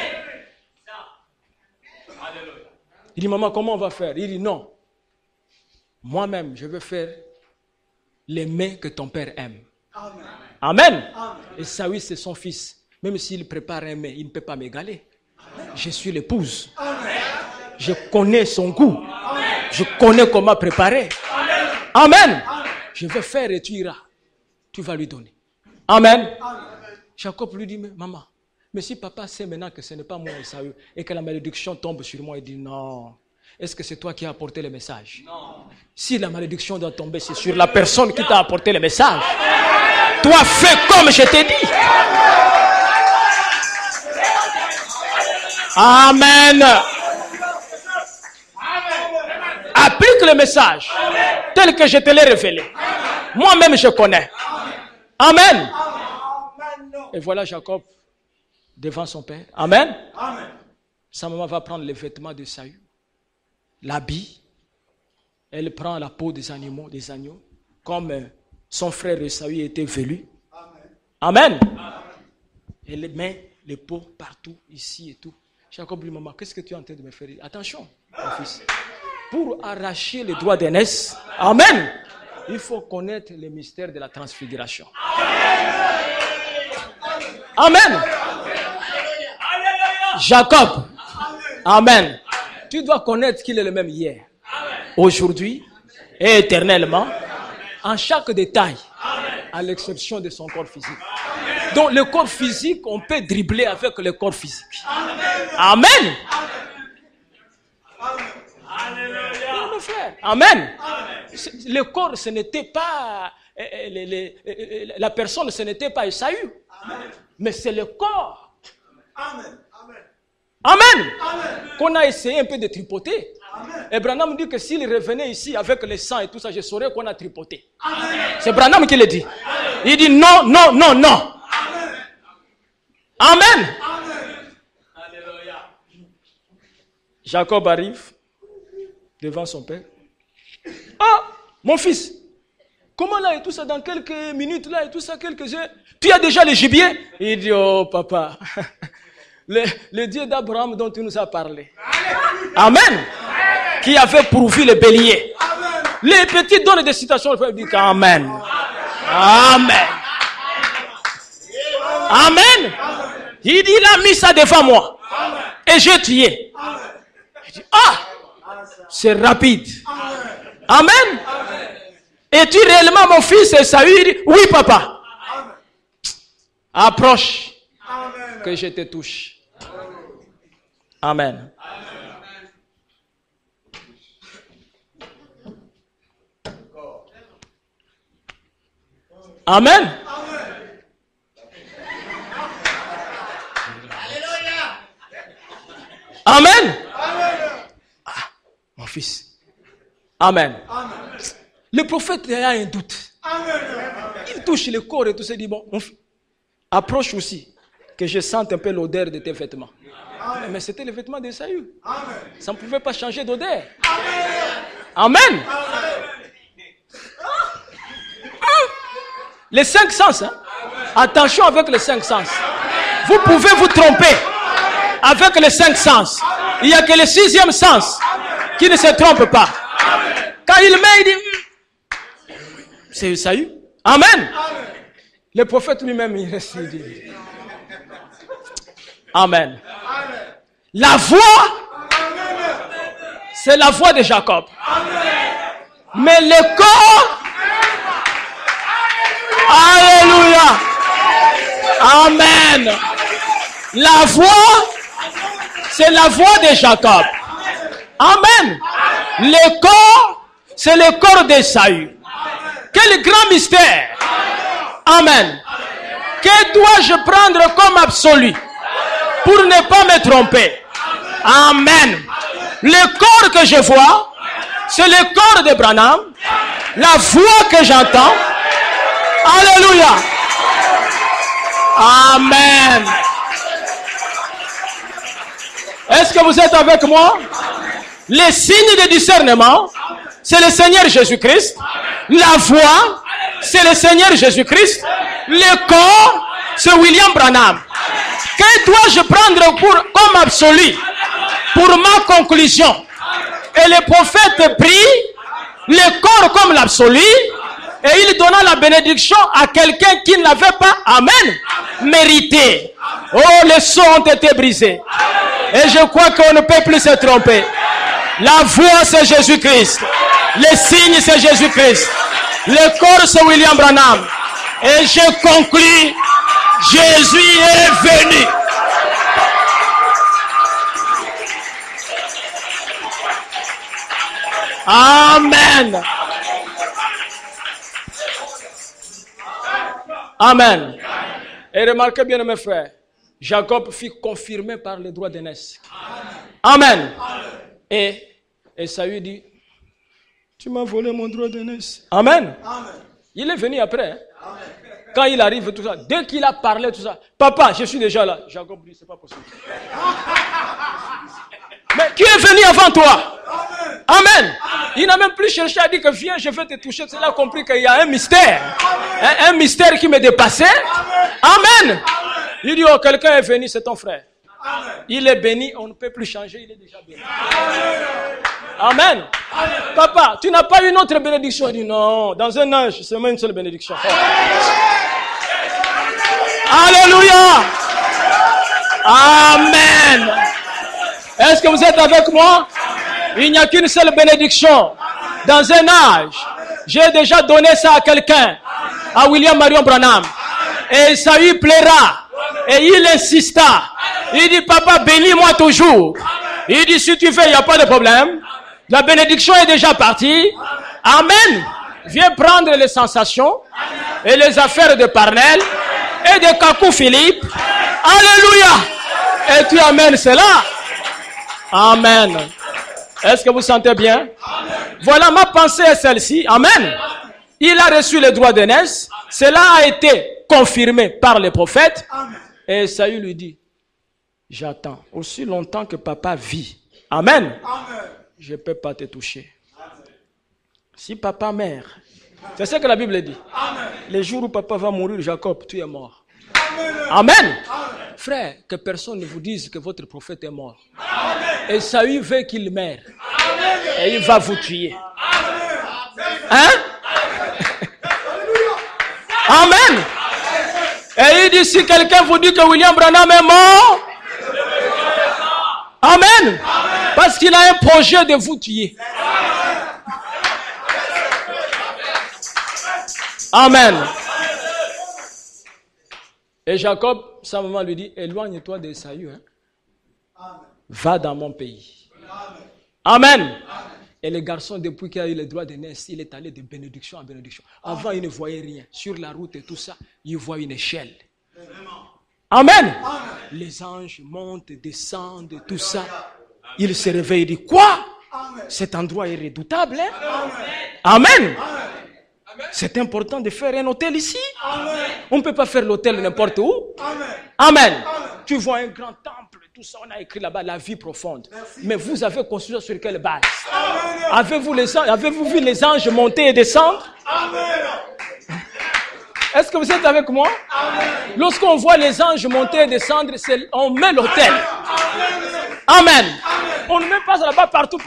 Il dit, maman, comment on va faire? Il dit, non. Moi-même, je veux faire les mets que ton père aime. Amen. Amen. Amen. Esaü, c'est son fils. Même s'il prépare un mets, il ne peut pas m'égaler. Je suis l'épouse. Je connais son goût. Je connais comment préparer. Amen. Je vais faire et tu iras. Tu vas lui donner. Amen. Jacob lui dit, mais maman, mais si papa sait maintenant que ce n'est pas moi Esaü et que la malédiction tombe sur moi, il dit non. Est-ce que c'est toi qui as apporté le message? Non. Si la malédiction doit tomber, c'est sur la personne qui t'a apporté le message. Toi, fais comme je t'ai dit. Amen. Applique le message tel que je te l'ai révélé. Moi-même, je connais. Amen. Et voilà Jacob devant son père. Amen. Sa maman va prendre les vêtements d'Esaü, l'habille. Elle prend la peau des animaux, des agneaux, comme son frère Esaü était velu. Amen. Elle met les peaux partout, ici et tout. Jacob lui dit, maman, qu'est-ce que tu es en train de me faire? Attention, mon fils. Pour arracher les droits d'aînesse, amen, il faut connaître le mystère de la transfiguration. Amen. Jacob, amen. Tu dois connaître qu'il est le même hier, aujourd'hui et éternellement, en chaque détail, à l'exception de son corps physique. Donc le corps physique, on peut dribbler avec le corps physique. Amen. Amen. Amen. Le corps, ce n'était pas la personne, ce n'était pas Esaü. Mais c'est le corps. Amen. Qu'on a essayé un peu de tripoter. Et Branham dit que s'il revenait ici avec le sang et tout ça, je saurais qu'on a tripoté. C'est Branham qui le dit. Il dit non, non, non, non. Amen. Jacob arrive devant son père. Ah, mon fils, comment là et tout ça, dans quelques minutes là et tout ça, quelques heures, tu as déjà le gibier? Il dit, oh papa, le Dieu d'Abraham dont tu nous as parlé. Amen. Qui avait pourvu le bélier. Les petits donnent des citations, il dit Amen. Amen. Amen. Il dit, il a mis ça devant moi. Et j'ai tué. Il dit, ah, c'est rapide. Amen. Es-tu réellement mon fils Esaü? Il dit, oui papa. Approche. Que je te touche. Amen. Amen. Amen. Ah, mon fils. Amen. Le prophète a un doute. Il touche le corps et tout ça. Il dit, bon, approche aussi. Que je sente un peu l'odeur de tes vêtements. Mais c'était les vêtements d'Esaü. Ça ne pouvait pas changer d'odeur. Amen. Les 5 sens. Hein? Attention avec les 5 sens. Vous pouvez vous tromper avec les 5 sens. Il n'y a que le 6e sens qui ne se trompe pas. Quand il met, il dit, c'est Esaü. Amen. Le prophète lui-même, il reste, il dit, Amen. La voix, c'est la voix de Jacob. Mais le corps, alléluia. Amen. La voix, c'est la voix de Jacob. Amen. Le corps, c'est le corps d'Esaü. Quel grand mystère. Amen. Que dois-je prendre comme absolu pour ne pas me tromper? Amen. Le corps que je vois, c'est le corps de Branham. La voix que j'entends. Alléluia. Amen. Est-ce que vous êtes avec moi? Les signes de discernement, c'est le Seigneur Jésus-Christ. La voix, c'est le Seigneur Jésus-Christ. Le corps, c'est William Branham. Que dois-je prendre comme absolu pour ma conclusion? Et le prophète prit le corps comme l'absolu et il donna la bénédiction à quelqu'un qui ne l'avait pas, amen, mérité. Oh, les sceaux ont été brisés. Et je crois qu'on ne peut plus se tromper. La voix, c'est Jésus-Christ. Les signes, c'est Jésus-Christ. Le corps, c'est William Branham. Et je conclus, Jésus est venu. Amen. Amen. Et remarquez bien, mes frères, Jacob fut confirmé par le droit d'aînesse. Amen. Et Esaü dit, tu m'as volé mon droit d'aînesse. Amen. Il est venu après. Hein? Quand il arrive, tout ça, dès qu'il a parlé, tout ça, papa, je suis déjà là. Jacob dit, c'est pas possible. Mais qui est venu avant toi? Amen. Il n'a même plus cherché à dire que viens, je vais te toucher. Il a compris qu'il y a un mystère. Un mystère qui me dépassait. Amen. Il dit, oh, quelqu'un est venu, c'est ton frère. Il est béni, on ne peut plus changer, il est déjà béni. Amen. Papa, tu n'as pas une autre bénédiction? Il dit, non, dans un âge, c'est même une seule bénédiction. Alléluia. Amen. Est-ce que vous êtes avec moi? Il n'y a qu'une seule bénédiction. Dans un âge, j'ai déjà donné ça à quelqu'un, à William Marion Branham. Et ça lui plaira. Et il insista. Il dit, papa, bénis-moi toujours. Il dit, si tu fais, il n'y a pas de problème. La bénédiction est déjà partie. Amen. Viens prendre les sensations et les affaires de Parnell et de Kakou Philippe. Alléluia. Et tu amènes cela. Amen. Est-ce que vous sentez bien? Voilà, ma pensée est celle-ci. Amen. Il a reçu le droit d'aînesse. Cela a été confirmé par les prophètes. Et Esaü lui dit, j'attends aussi longtemps que papa vit. Amen. Je ne peux pas te toucher. Si papa meurt, c'est ce que la Bible dit. Les jours où papa va mourir, Jacob, tu es mort. Amen. Frère, que personne ne vous dise que votre prophète est mort. Esaü veut qu'il meure. Et il va vous tuer. Hein? Amen. Et il dit, si quelqu'un vous dit que William Branham est mort, amen. Parce qu'il a un projet de vous tuer. Amen. Et Jacob, sa maman lui dit, éloigne-toi d'Esaü. Hein. Va dans mon pays. Amen. Et le garçon, depuis qu'il a eu le droit d'aînesse, il est allé de bénédiction en bénédiction. Avant, il ne voyait rien. Sur la route et tout ça, il voit une échelle. Amen. Les anges montent, descendent, tout ça. Il se réveille et dit, quoi? Cet endroit est redoutable. Hein? Amen. C'est important de faire un hôtel ici. On ne peut pas faire l'hôtel n'importe où. Amen. Tu vois un grand temple, tout ça, on a écrit là-bas la vie profonde. Mais vous avez construit sur quelle base? Avez-vous vu les anges monter et descendre? Est-ce que vous êtes avec moi? Lorsqu'on voit les anges monter et descendre, on met l'hôtel. Amen. On ne met pas là-bas partout.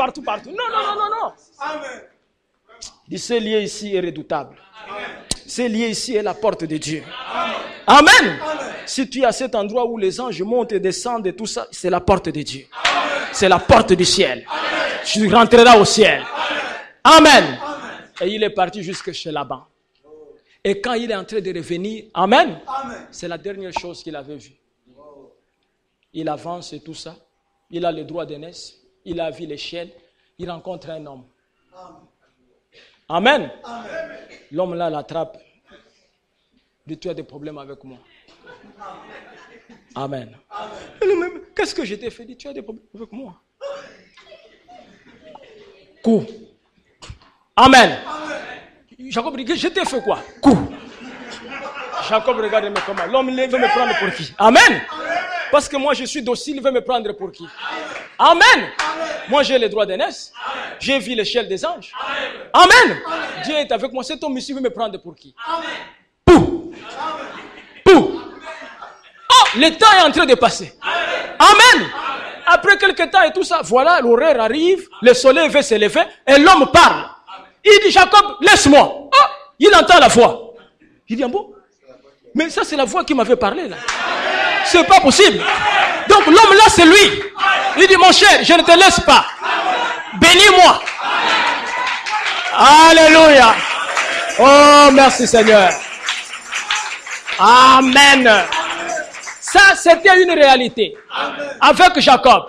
Non. Ce lieu ici est redoutable. Ce lieu ici est la porte de Dieu. Amen. Si tu es à cet endroit où les anges montent et descendent et tout ça, c'est la porte de Dieu. C'est la porte du ciel. Tu rentreras au ciel. Amen. Et il est parti jusque chez Laban. Et quand il est en train de revenir, amen, c'est la dernière chose qu'il avait vue. Il avance et tout ça. Il a le droit d'aînesse. Il a vu l'échelle. Il rencontre un homme. Amen. L'homme là l'attrape. Il dit, tu as des problèmes avec moi. Amen. Qu'est-ce que je t'ai fait? Il dit, tu as des problèmes avec moi. Coup. Amen. Jacob dit, je t'ai fait quoi? Coup. Jacob regarde, mais comment? L'homme veut me prendre pour qui? Amen. Parce que moi je suis docile, il veut me prendre pour qui? Amen. Moi j'ai les droits d'aînesse. J'ai vu l'échelle des anges. Amen. Dieu est avec moi. Cet homme ici veut me prendre pour qui? Pou. Pou. Oh, le temps est en train de passer. Amen. Après quelques temps et tout ça, voilà, l'horaire arrive, le soleil veut se lever et l'homme parle. Il dit, Jacob, laisse-moi. Oh, il entend la voix. Il dit, ah bon? Mais ça c'est la voix qui m'avait parlé là. C'est pas possible. Donc l'homme là c'est lui. Il dit, mon cher, je ne te laisse pas. Bénis-moi. Alléluia. Oh, merci Seigneur. Amen. Ça, c'était une réalité. Avec Jacob.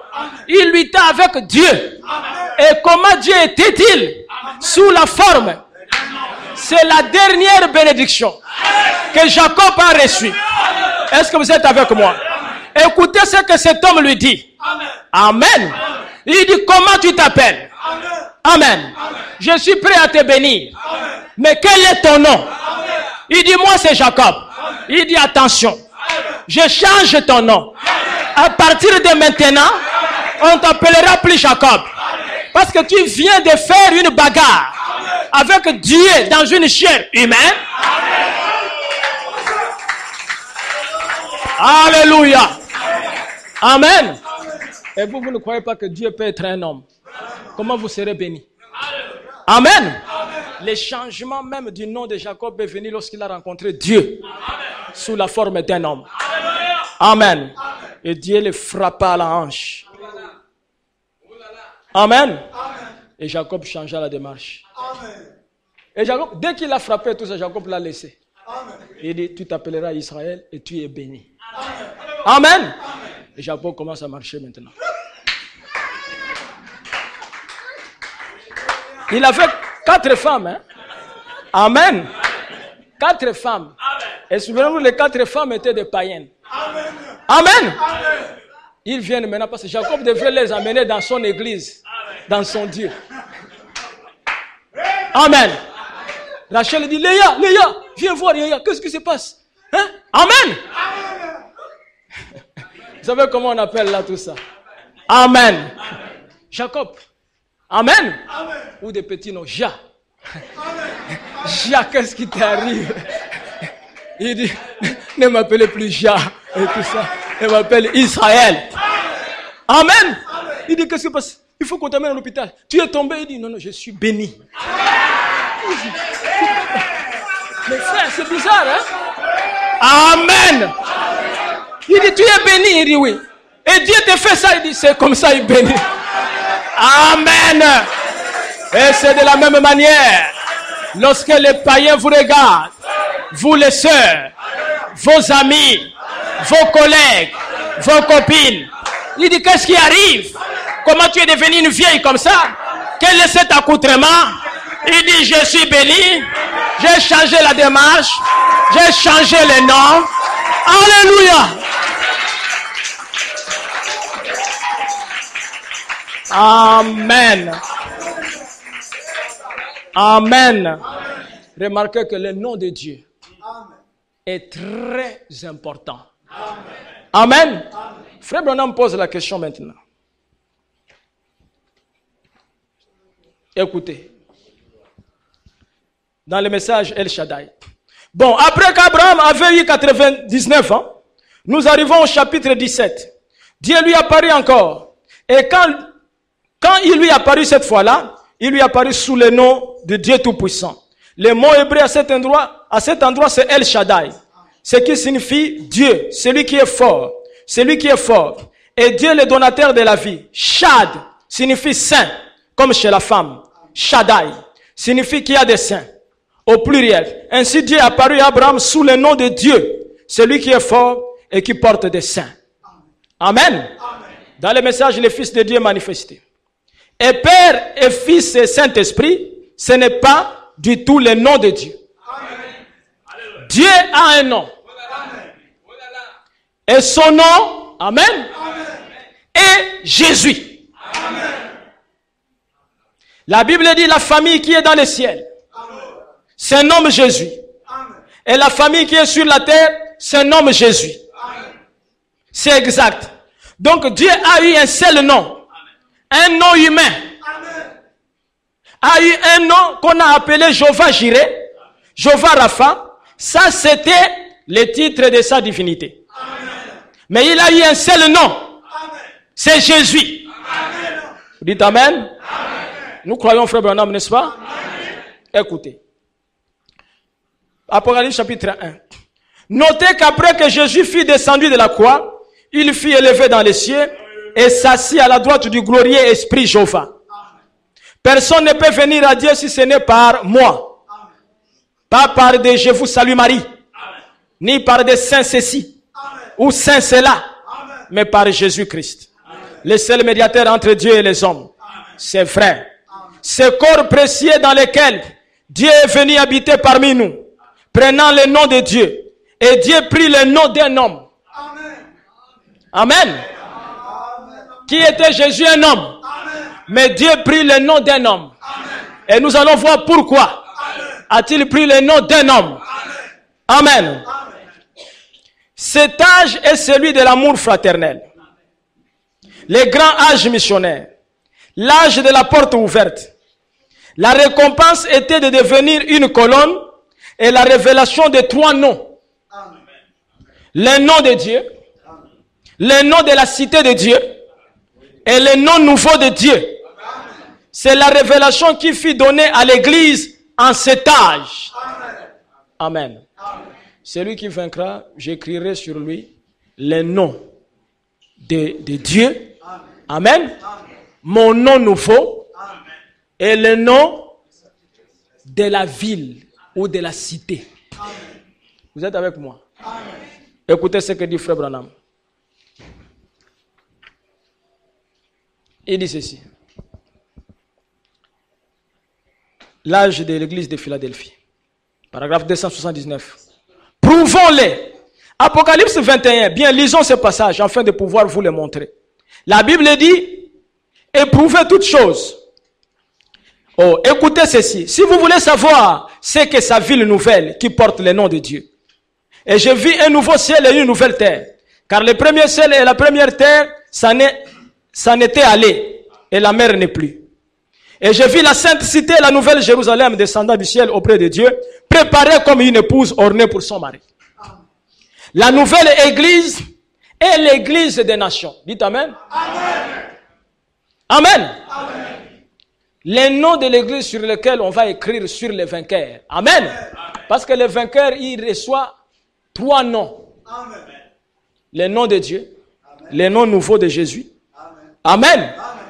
Il luttait avec Dieu. Et comment Dieu était-il? Sous la forme. C'est la dernière bénédiction que Jacob a reçue. Est-ce que vous êtes avec moi? Écoutez ce que cet homme lui dit. Amen. Il dit, comment tu t'appelles? Amen. Je suis prêt à te bénir. Mais quel est ton nom? Il dit, moi c'est Jacob. Il dit, attention. Je change ton nom. À partir de maintenant, on t'appellera plus Jacob. Parce que tu viens de faire une bagarre avec Dieu dans une chair humaine. Alléluia. Amen. Et vous ne croyez pas que Dieu peut être un homme? Comment vous serez bénis? Amen. Le changement même du nom de Jacob est venu lorsqu'il a rencontré Dieu sous la forme d'un homme. Amen. Et Dieu le frappa à la hanche. Amen. Et Jacob changea la démarche. Et Jacob, dès qu'il a frappé tout ça, Jacob l'a laissé. Il dit, tu t'appelleras Israël et tu es béni. Amen. Et Jacob commence à marcher maintenant. Il avait 4 femmes. Hein? Amen. 4 femmes. Et souvenez-vous, les 4 femmes étaient des païennes. Amen. Ils viennent maintenant parce que Jacob devrait les amener dans son église, dans son Dieu. Amen. Rachel dit, Léa, viens voir, Léa, qu'est-ce qui se passe? Hein? Amen. Vous savez comment on appelle là tout ça? Amen. Jacob. Amen. Ou des petits noms, Ja. Ja, qu'est-ce qui t'arrive? Il dit, ne m'appelez plus Ja et tout ça. Il m'appelle Israël. Amen. Il dit, qu'est-ce qui se passe? Il faut qu'on t'amène à l'hôpital. Tu es tombé. Il dit, non, je suis béni. Mais frère, c'est bizarre, hein? Amen. Il dit, tu es béni. Il dit, oui. Et Dieu te fait ça. Il dit, c'est comme ça, il bénit. Amen. Et c'est de la même manière. Lorsque les païens vous regardent, vous les sœurs, vos amis, vos collègues, vos copines, il dit, qu'est-ce qui arrive? Comment tu es devenu une vieille comme ça? Quel est cet accoutrement? Il dit, je suis béni, j'ai changé la démarche, j'ai changé les noms. Alléluia. Amen. Amen. Remarquez que le nom de Dieu est très important. Amen. Frère Branham pose la question maintenant. Écoutez. Dans le message El Shaddai. Bon, après qu'Abraham avait eu 99 ans, nous arrivons au chapitre 17. Dieu lui apparut encore. Et quand il lui apparut cette fois-là, il lui apparut sous le nom de Dieu Tout-Puissant. Le mot hébreu à cet endroit, c'est El Shaddai. Ce qui signifie Dieu, celui qui est fort. Celui qui est fort. Et Dieu le donateur de la vie. Shad signifie saint, comme chez la femme. Shaddai signifie qu'il y a des saints. Au pluriel. Ainsi Dieu est apparu à Abraham sous le nom de Dieu. Celui qui est fort et qui porte des saints. Amen. Dans le message, le Fils de Dieu est manifesté. Et Père et Fils et Saint-Esprit, ce n'est pas du tout le nom de Dieu. Amen. Dieu a un nom. Amen. Et son nom, Amen, est Jésus. Amen. La Bible dit la famille qui est dans le ciel se nomme Jésus. Amen. Et la famille qui est sur la terre se nomme Jésus. C'est exact. Donc Dieu a eu un seul nom. Un nom humain. Amen. A eu un nom qu'on a appelé Jéhovah Jireh, Jéhovah Rapha. Ça, c'était le titre de sa divinité. Amen. Mais il a eu un seul nom. C'est Jésus. Amen. Vous dites Amen? Amen. Nous croyons, frère Branham, n'est-ce pas? Amen. Écoutez. Apocalypse chapitre 1. Notez qu'après que Jésus fut descendu de la croix, il fut élevé dans les cieux et s'assit à la droite du glorieux Esprit Jéhovah. Personne ne peut venir à Dieu si ce n'est par moi. Amen. Pas par des je vous salue Marie. Amen. Ni par des saints ceci. Amen. Ou saints cela. Mais par Jésus-Christ. Le seul médiateur entre Dieu et les hommes. C'est vrai. Ce corps précieux dans lequel Dieu est venu habiter parmi nous. Prenant le nom de Dieu. Et Dieu prit le nom d'un homme. Amen. Amen. Qui était Jésus, un homme? Amen. Mais Dieu prit le nom d'un homme. Amen. Et nous allons voir pourquoi a-t-il pris le nom d'un homme. Amen. Amen. Cet âge est celui de l'amour fraternel. Le grand âge missionnaire. L'âge de la porte ouverte. La récompense était de devenir une colonne et la révélation de 3 noms. Amen. Le nom de Dieu, le nom de la cité de Dieu et le nom nouveau de Dieu. C'est la révélation qui fut donnée à l'église en cet âge. Amen. Amen. Celui qui vaincra, j'écrirai sur lui le nom de Dieu. Amen. Amen. Mon nom nouveau. Amen. Et le nom de la ville ou de la cité. Amen. Vous êtes avec moi? Amen. Écoutez ce que dit Frère Branham. Il dit ceci. L'âge de l'église de Philadelphie. Paragraphe 279. Prouvons-les. Apocalypse 21. Bien, lisons ce passage afin de pouvoir vous le montrer. La Bible dit, éprouvez toutes choses. Oh, écoutez ceci. Si vous voulez savoir ce que sa ville nouvelle qui porte le nom de Dieu. Et je vis un nouveau ciel et une nouvelle terre. Car le premier ciel et la première terre, ça n'était allé. Et la mer n'est plus. Et je vis la sainte cité, la nouvelle Jérusalem descendant du ciel auprès de Dieu, préparée comme une épouse ornée pour son mari. La nouvelle église est l'église des nations. Dites amen. Amen. Amen. Amen. Les noms de l'église sur lesquels on va écrire sur les vainqueurs. Amen. Parce que les vainqueurs, ils reçoivent 3 noms. Amen. Les noms de Dieu, amen. Les noms nouveaux de Jésus, amen. Amen. Amen.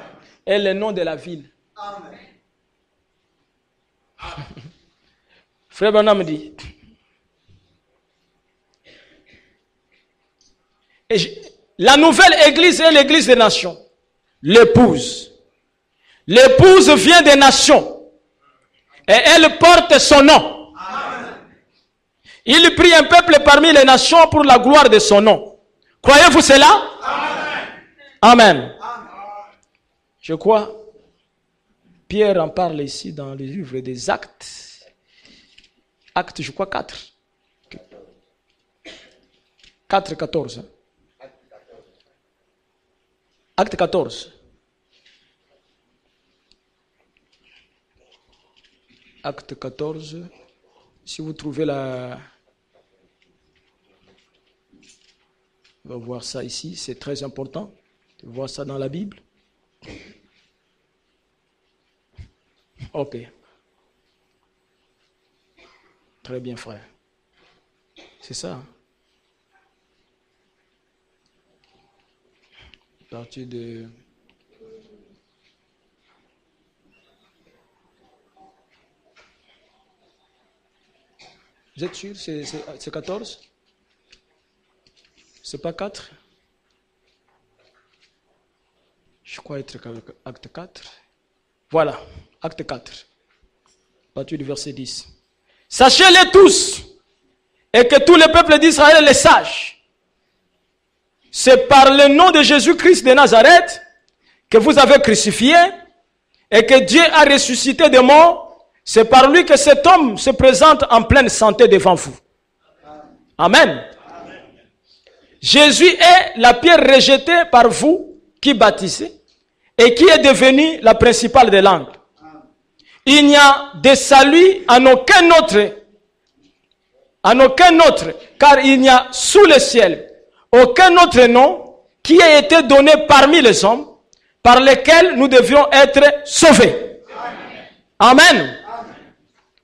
Et les noms de la ville. Amen. Frère Branham dit, la nouvelle église est l'église des nations. L'épouse. L'épouse vient des nations. Et elle porte son nom. Amen. Il prit un peuple parmi les nations pour la gloire de son nom. Croyez-vous cela? Amen. Amen. Amen. Je crois, Pierre en parle ici dans le livre des Actes. Actes, je crois 4. 4, 14. Acte 14. Acte 14. Si vous trouvez la... On va voir ça ici, c'est très important de voir ça dans la Bible. Ok. Très bien, frère. C'est ça. À partir de... Vous êtes sûr? C'est 14? C'est pas 4? Je crois être acte 4. Voilà, acte 4. À partir du verset 10. Sachez-les tous, et que tout le peuple d'Israël les sache. C'est par le nom de Jésus-Christ de Nazareth que vous avez crucifié et que Dieu a ressuscité des morts. C'est par lui que cet homme se présente en pleine santé devant vous. Amen. Amen. Jésus est la pierre rejetée par vous qui bâtissez et qui est devenue la principale des langues. Il n'y a de salut en aucun autre, car il n'y a sous le ciel aucun autre nom qui ait été donné parmi les hommes par lesquels nous devions être sauvés. Amen. Amen.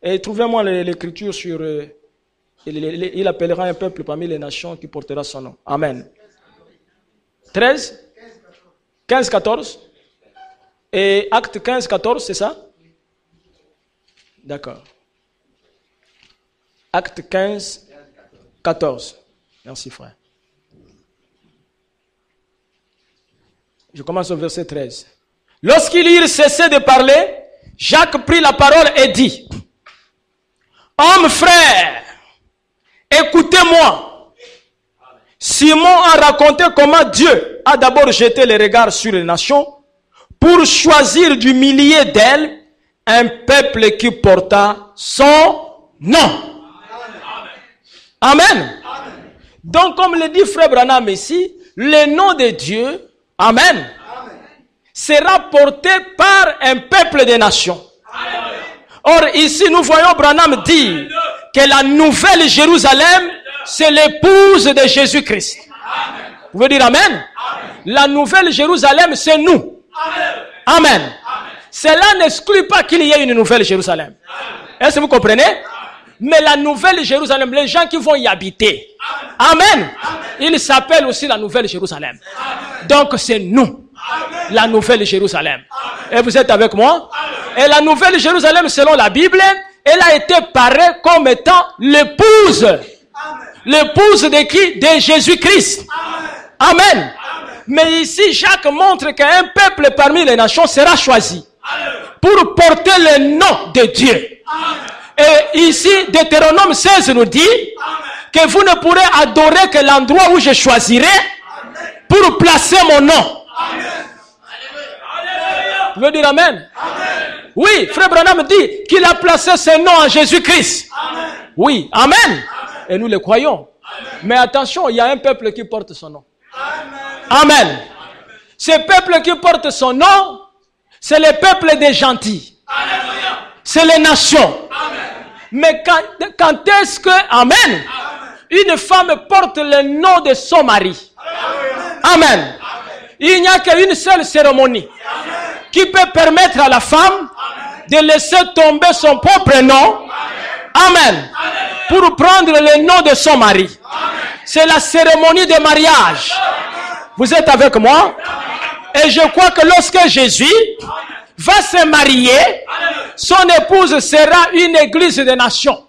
Et trouvez-moi l'écriture sur... il appellera un peuple parmi les nations qui portera son nom. Amen. 13, 15, 14. Et acte 15, 14, c'est ça? D'accord. Acte 15, 14. Merci, frère. Je commence au verset 13. Lorsqu'ils eurent cessé de parler, Jacques prit la parole et dit, hommes frères, écoutez-moi. Simon a raconté comment Dieu a d'abord jeté les regards sur les nations pour choisir du milieu d'elles un peuple qui porta son nom. Amen. Amen. Donc, comme le dit frère Branham ici, le nom de Dieu, Amen, Amen, sera porté par un peuple des nations. Amen. Or, ici, nous voyons Branham dire que la nouvelle Jérusalem, c'est l'épouse de Jésus-Christ. Vous pouvez dire Amen? Amen. La nouvelle Jérusalem, c'est nous. Amen. Amen. Amen. Cela n'exclut pas qu'il y ait une nouvelle Jérusalem. Est-ce que vous comprenez? Amen. Mais la nouvelle Jérusalem, les gens qui vont y habiter, Amen, Amen, ils s'appellent aussi la nouvelle Jérusalem. Amen. Donc c'est nous, Amen, la nouvelle Jérusalem. Amen. Et vous êtes avec moi? Amen. Et la nouvelle Jérusalem, selon la Bible, elle a été parée comme étant l'épouse. L'épouse de qui? De Jésus-Christ. Amen. Amen. Mais ici, Jacques montre qu'un peuple parmi les nations sera choisi pour porter le nom de Dieu. Amen. Et ici, Deutéronome 16 nous dit que vous ne pourrez adorer que l'endroit où je choisirai pour placer mon nom. Tu veux dire amen? Oui, frère Branham dit qu'il a placé son nom en Jésus-Christ. Oui, amen. Et nous le croyons. Mais attention, il y a un peuple qui porte son nom. Amen. Ce peuple qui porte son nom, c'est le peuple des gentils. C'est les nations. Mais quand est-ce que, amen, une femme porte le nom de son mari? Amen. Il n'y a qu'une seule cérémonie qui peut permettre à la femme de laisser tomber son propre nom. Amen. Pour prendre le nom de son mari. C'est la cérémonie de mariage. Vous êtes avec moi? Et je crois que lorsque Jésus va se marier, son épouse sera une église des nations.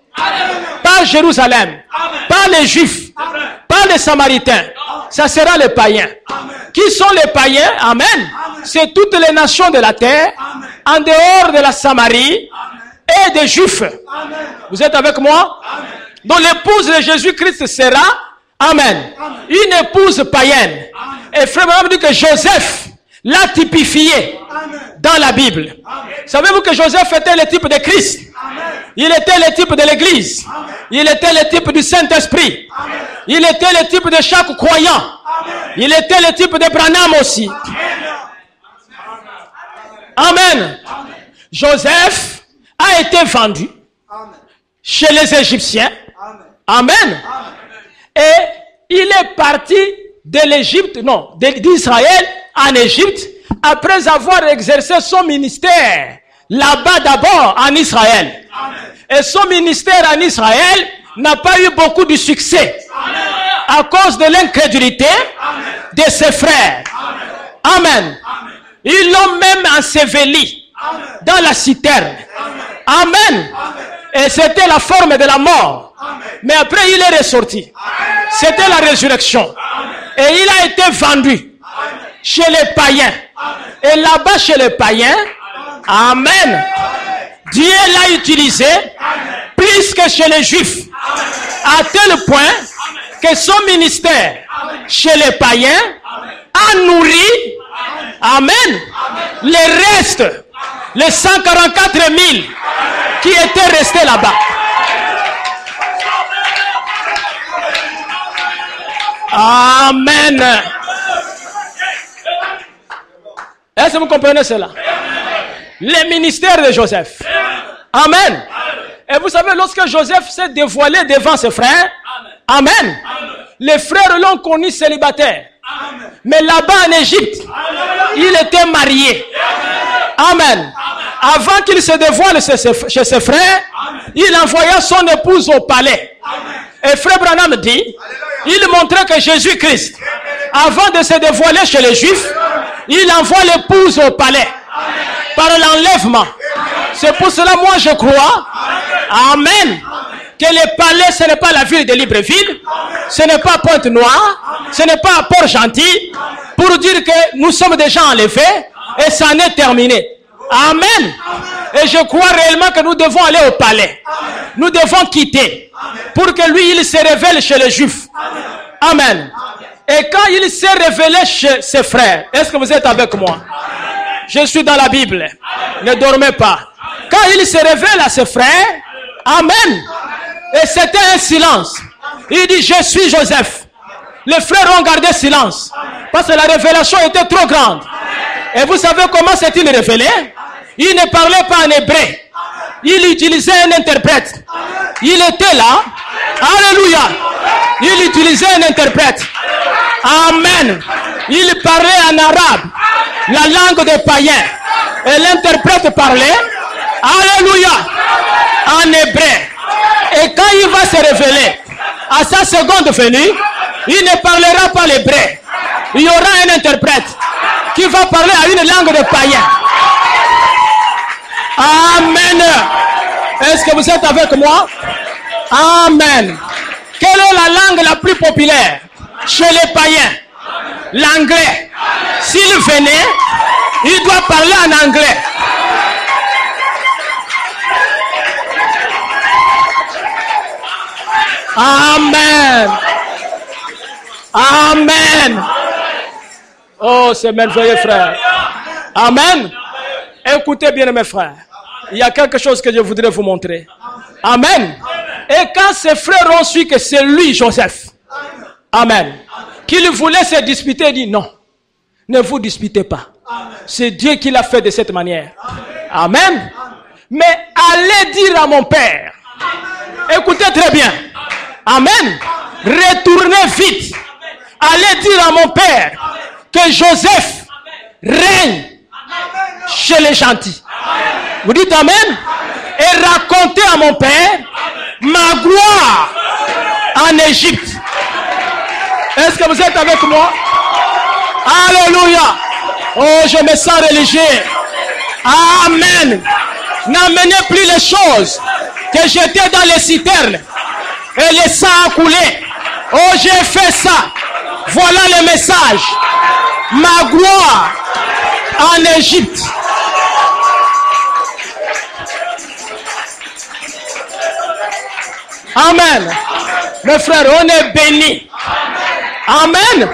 Pas Jérusalem, pas les Juifs, pas les Samaritains. Ça sera les païens. Qui sont les païens? Amen. C'est toutes les nations de la terre, en dehors de la Samarie et des Juifs. Vous êtes avec moi? Donc l'épouse de Jésus-Christ sera, amen, une épouse païenne. Et frère Branham dit que Joseph l'a typifié dans la Bible. Savez-vous que Joseph était le type de Christ? Il était le type de l'Église. Il était le type du Saint-Esprit. Il était le type de chaque croyant. Il était le type de Branham aussi. Amen. Joseph a été vendu chez les Égyptiens. Amen. Et il est parti de l'Égypte, non, d'Israël en Égypte, après avoir exercé son ministère là-bas d'abord en Israël. Et son ministère en Israël n'a pas eu beaucoup de succès à cause de l'incrédulité de ses frères. Amen. Ils l'ont même enseveli dans la citerne. Amen. Et c'était la forme de la mort. Mais après il est ressorti. C'était la résurrection. Et il a été vendu chez les païens. Et là-bas chez les païens, amen, Dieu l'a utilisé plus que chez les Juifs. À tel point que son ministère chez les païens a nourri, amen, les restes, les 144 000 qui étaient restés là-bas. Amen. Est-ce que vous comprenez cela? Le ministère de Joseph. Amen. Et vous savez, lorsque Joseph s'est dévoilé devant ses frères, amen, les frères l'ont connu célibataire. Mais là-bas en Égypte, il était marié. Amen. Avant qu'il se dévoile chez ses frères, il envoya son épouse au palais. Et frère Branham dit, il montrait que Jésus-Christ, avant de se dévoiler chez les Juifs, il envoie l'épouse au palais par l'enlèvement. C'est pour cela, moi, je crois, amen, que le palais, ce n'est pas la ville de Libreville, ce n'est pas Pointe-Noire, ce n'est pas Port-Gentil, pour dire que nous sommes déjà enlevés et ça en est terminé. Amen. Et je crois réellement que nous devons aller au palais. Nous devons quitter pour que lui, il se révèle chez les Juifs. Amen. Et quand il s'est révélé chez ses frères, est-ce que vous êtes avec moi? Je suis dans la Bible. Ne dormez pas. Quand il se révèle à ses frères, amen. Et c'était un silence. Il dit, je suis Joseph. Les frères ont gardé silence. Parce que la révélation était trop grande. Et vous savez comment s'est-il révélé? Il ne parlait pas en hébreu. Il utilisait un interprète. Il était là. Alléluia. Il utilisait un interprète. Amen. Il parlait en arabe, la langue des païens. Et l'interprète parlait, alléluia, en hébreu. Et quand il va se révéler, à sa seconde venue, il ne parlera pas l'hébreu. Il y aura un interprète qui va parler à une langue de païens. Amen. Est-ce que vous êtes avec moi? Amen. Quelle est la langue la plus populaire chez les païens? L'anglais. S'il venait, il doit parler en anglais. Amen. Amen. Oh, c'est merveilleux, frère. Amen. Écoutez bien, mes frères. Il y a quelque chose que je voudrais vous montrer. Amen. Et quand ses frères ont su que c'est lui, Joseph, amen, qu'il voulait se disputer, il dit non, ne vous disputez pas. C'est Dieu qui l'a fait de cette manière. Amen. Mais allez dire à mon père, écoutez très bien. Amen. Retournez vite. Allez dire à mon père que Joseph règne chez les gentils. Vous dites amen. Et racontez à mon père ma gloire en Égypte. Est-ce que vous êtes avec moi? Alléluia. Oh, je me sens religieux. Amen. N'amenez plus les choses que j'étais dans les citernes et le sang a coulé. Oh, j'ai fait ça. Voilà le message. Ma gloire en Égypte. Amen. Mes frères, on est bénis. Amen.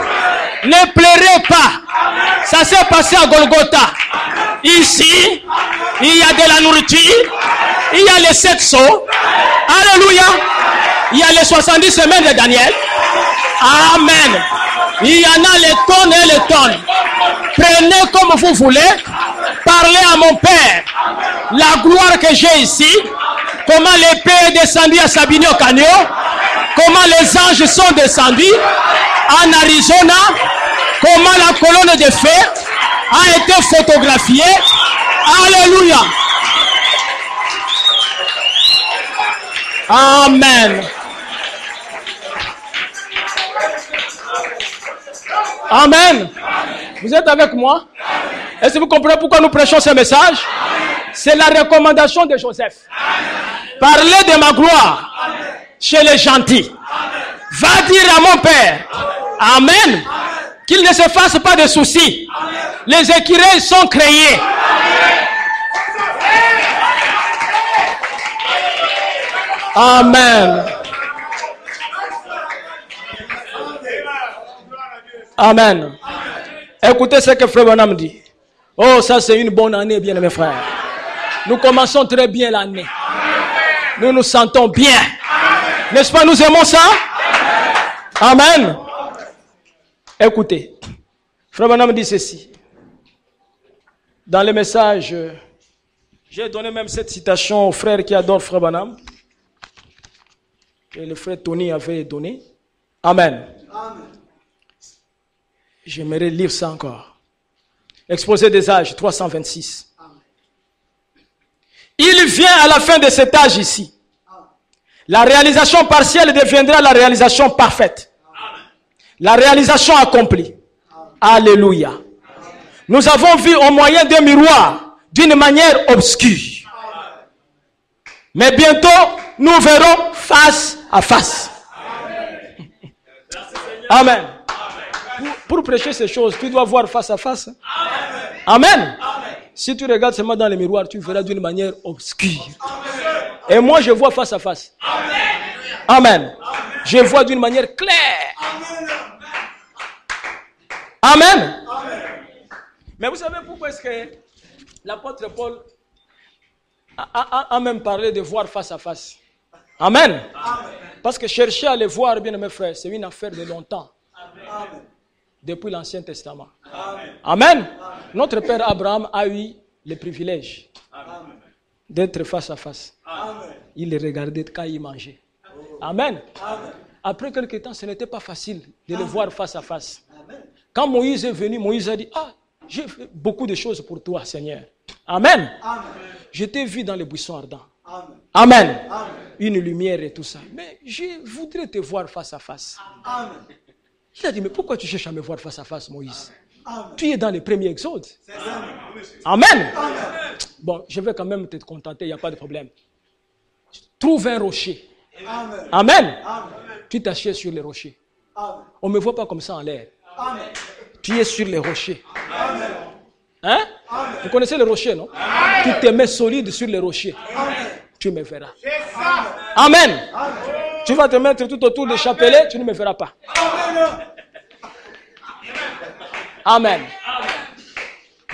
Ne pleurez pas. Ça s'est passé à Golgotha. Ici, il y a de la nourriture. Il y a les 7 sceaux. Alléluia. Il y a les 70 semaines de Daniel. Amen. Il y en a les tonnes et les tonnes. Prenez comme vous voulez. Parlez à mon Père. La gloire que j'ai ici. Comment l'épée est descendue à Sabino Canyon. Comment les anges sont descendus en Arizona. Comment la colonne de feu a été photographiée. Alléluia. Amen. Amen. Vous êtes avec moi? Est-ce que vous comprenez pourquoi nous prêchons ce message? C'est la recommandation de Joseph. Parlez de ma gloire chez les gentils. Va dire à mon Père, amen, qu'il ne se fasse pas de soucis. Les écureuils sont créés. Amen. Amen. Écoutez ce que Frère Branham dit. Oh, ça c'est une bonne année, bien mes frères. Nous commençons très bien l'année. Nous nous sentons bien. N'est-ce pas, nous aimons ça? Amen. Écoutez, Frère Branham dit ceci. Dans le message, j'ai donné même cette citation au frère qui adore Frère Branham. Que le frère Tony avait donné. Amen. Amen. J'aimerais lire ça encore. Exposé des âges, 326. Amen. Il vient à la fin de cet âge ici. Amen. La réalisation partielle deviendra la réalisation parfaite. Amen. La réalisation accomplie. Amen. Alléluia. Amen. Nous avons vu au moyen d'un miroir d'une manière obscure. Amen. Mais bientôt, nous verrons face à face. Amen. Amen. Pour prêcher ces choses, tu dois voir face à face. Amen. Amen. Amen. Si tu regardes seulement dans le miroir, tu verras d'une manière obscure. Amen. Et moi, je vois face à face. Amen. Amen. Amen. Je vois d'une manière claire. Amen. Amen. Mais vous savez pourquoi est-ce que l'apôtre Paul a même parlé de voir face à face? Amen. Amen. Parce que chercher à les voir, bien mes frères, c'est une affaire de longtemps. Amen. Depuis l'Ancien Testament. Amen. Amen. Amen. Notre père Abraham a eu le privilège d'être face à face. Amen. Il les regardait quand il mangeait. Amen. Amen. Après quelque temps, ce n'était pas facile de les voir face à face. Amen. Quand Moïse est venu, Moïse a dit, j'ai fait beaucoup de choses pour toi, Seigneur. Amen. Amen. Je t'ai vu dans les buissons ardents. Amen. Amen. Amen. Une lumière et tout ça. Mais je voudrais te voir face à face. Amen. Il a dit, mais pourquoi tu cherches à me voir face à face, Moïse? Amen. Tu es dans les premiers exodes. Amen. Amen. Bon, je vais quand même te contenter, il n'y a pas de problème. Trouve un rocher. Amen. Amen. Amen. Tu t'assieds sur les rochers. Amen. On ne me voit pas comme ça en l'air. Amen. Tu es sur les rochers. Amen. Hein? Amen. Vous connaissez les rochers, non? Amen. Tu te mets solide sur les rochers. Amen. Tu me verras. Amen. Amen. tu vas te mettre tout autour des chapelets, tu ne me verras pas. Amen.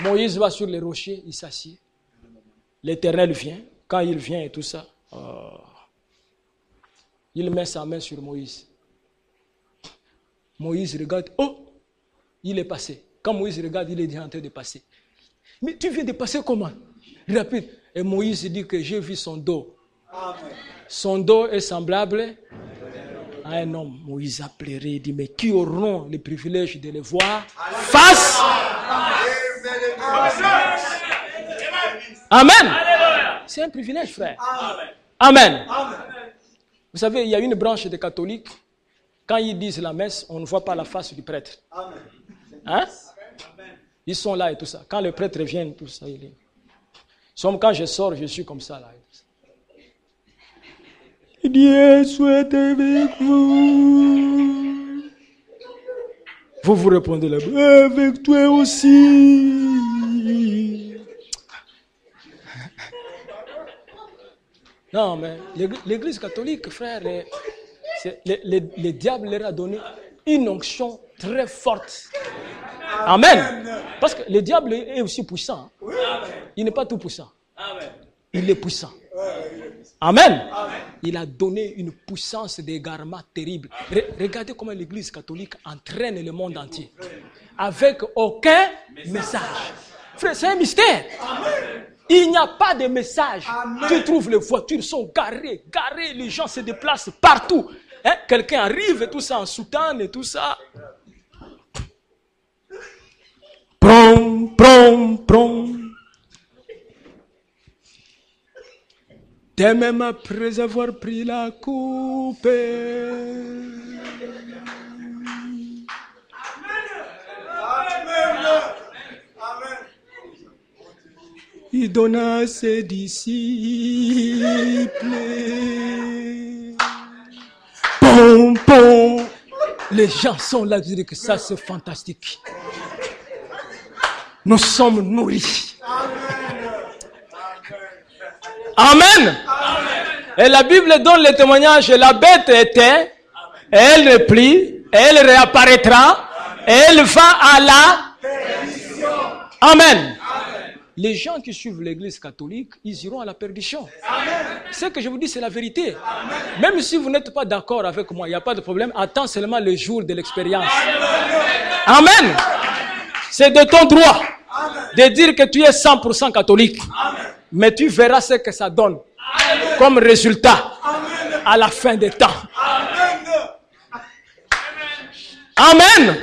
Moïse va sur les rochers, il s'assied. L'Éternel vient. Quand il vient et tout ça, il met sa main sur Moïse. Moïse regarde, oh, il est passé. Quand Moïse regarde, il est déjà en train de passer. Mais tu viens de passer comment? Rapide. Et Moïse dit que j'ai vu son dos. Son dos est semblable à un homme. Moïse a pleuré, il dit, mais qui auront le privilège de le voir face? Amen. C'est un privilège, frère. Amen. Vous savez, il y a une branche des catholiques. Quand ils disent la messe, on ne voit pas la face du prêtre. Hein? Ils sont là et tout ça. Quand le prêtre vient, tout ça, il est... Quand je sors, je suis comme ça là. Dieu soit avec vous. Vous vous répondez là, avec toi aussi. Non, mais l'église catholique, frère, le diable leur a donné une onction très forte. Amen. Parce que le diable est aussi puissant. Il n'est pas tout puissant. Il est puissant. Amen. Il a donné une puissance d'égarement terrible. Regardez comment l'église catholique entraîne le monde entier. Avec aucun message. Frère, c'est un mystère. Il n'y a pas de message. Tu trouves les voitures sont garées, les gens se déplacent partout. Hein? Quelqu'un arrive et tout ça en soutane et tout ça. Prom. Dès même après avoir pris la coupe. Il donna à ses disciples. Pom. Les gens sont là, disent que ça c'est fantastique. Nous sommes nourris. Amen. Et la Bible donne le témoignage, la bête était, et elle replie, et elle réapparaîtra, et elle va à la perdition. Amen. Les gens qui suivent l'église catholique, ils iront à la perdition. Ce que je vous dis, c'est la vérité. Amen. Même si vous n'êtes pas d'accord avec moi, il n'y a pas de problème. Attends seulement le jour de l'expérience. Amen. C'est de ton droit de dire que tu es 100% catholique. Mais tu verras ce que ça donne comme résultat à la fin des temps. Amen.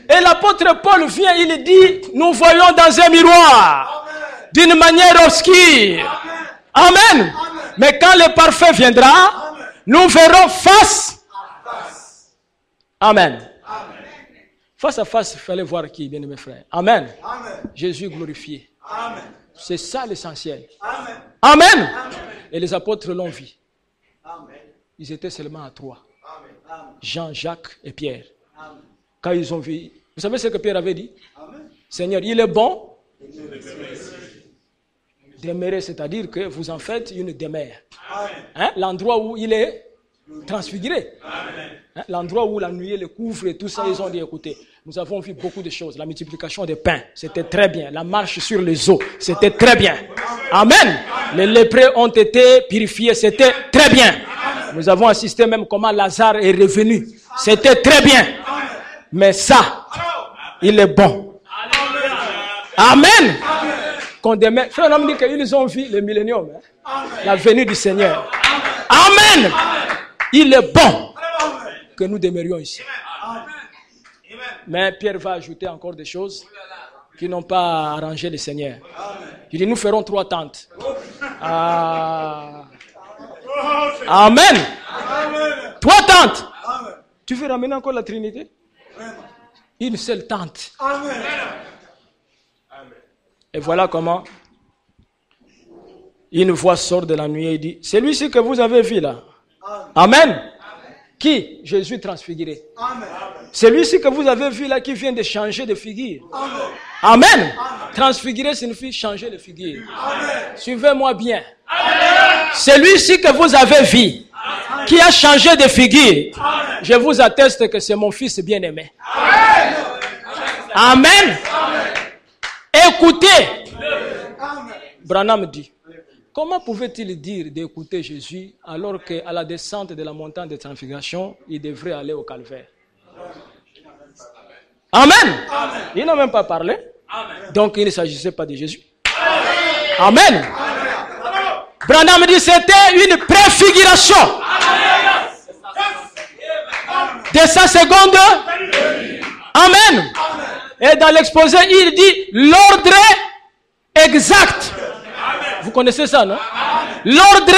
Et l'apôtre Paul vient, il dit, nous voyons dans un miroir, d'une manière obscure. Amen. Mais quand le parfait viendra, nous verrons face à face. Amen. Face à face, il fallait voir qui, bien aimé frère. Amen. Jésus glorifié. Amen. C'est ça l'essentiel. Amen. Amen. Et les apôtres l'ont vu. Amen. Ils étaient seulement à 3. Amen. Jean, Jacques et Pierre. Amen. Quand ils ont vu, vous savez ce que Pierre avait dit? Amen. Seigneur, il est bon. Demeurer, c'est-à-dire que vous en faites une demeure. Hein? L'endroit où il est transfiguré. Hein? L'endroit où la nuée le couvre et tout ça, ils ont dit, écoutez, nous avons vu beaucoup de choses. La multiplication des pains, c'était très bien. La marche sur les eaux, c'était très bien. Amen. Les lépreux ont été purifiés, c'était très bien. Nous avons assisté même comment Lazare est revenu. C'était très bien. Mais ça, il est bon. Amen. Frère, on dit qu'ils ont vu le millénium. Hein? La venue du Seigneur. Amen. Il est bon que nous demeurions ici. Mais Pierre va ajouter encore des choses qui n'ont pas arrangé le Seigneur. Il dit, nous ferons 3 tentes. Amen. 3 tentes. Tu veux ramener encore la Trinité? Une seule tente. Et voilà comment une voix sort de la nuit et dit, c'est lui-ci que vous avez vu là. Amen. Qui? Jésus transfiguré. C'est lui-ci que vous avez vu là qui vient de changer de figure. Amen. Transfigurer signifie changer de figure. Suivez-moi bien. Celui-ci que vous avez vu, qui a changé de figure, je vous atteste que c'est mon fils bien-aimé. Amen. Écoutez. Branham dit, comment pouvait-il dire d'écouter Jésus alors qu'à la descente de la montagne de transfiguration, il devrait aller au calvaire? Amen. Il n'a même pas parlé. Donc il ne s'agissait pas de Jésus. Amen. Branham dit c'était une préfiguration de sa seconde. Amen. Et dans l'exposé, il dit l'ordre exact. Vous connaissez ça, non? L'ordre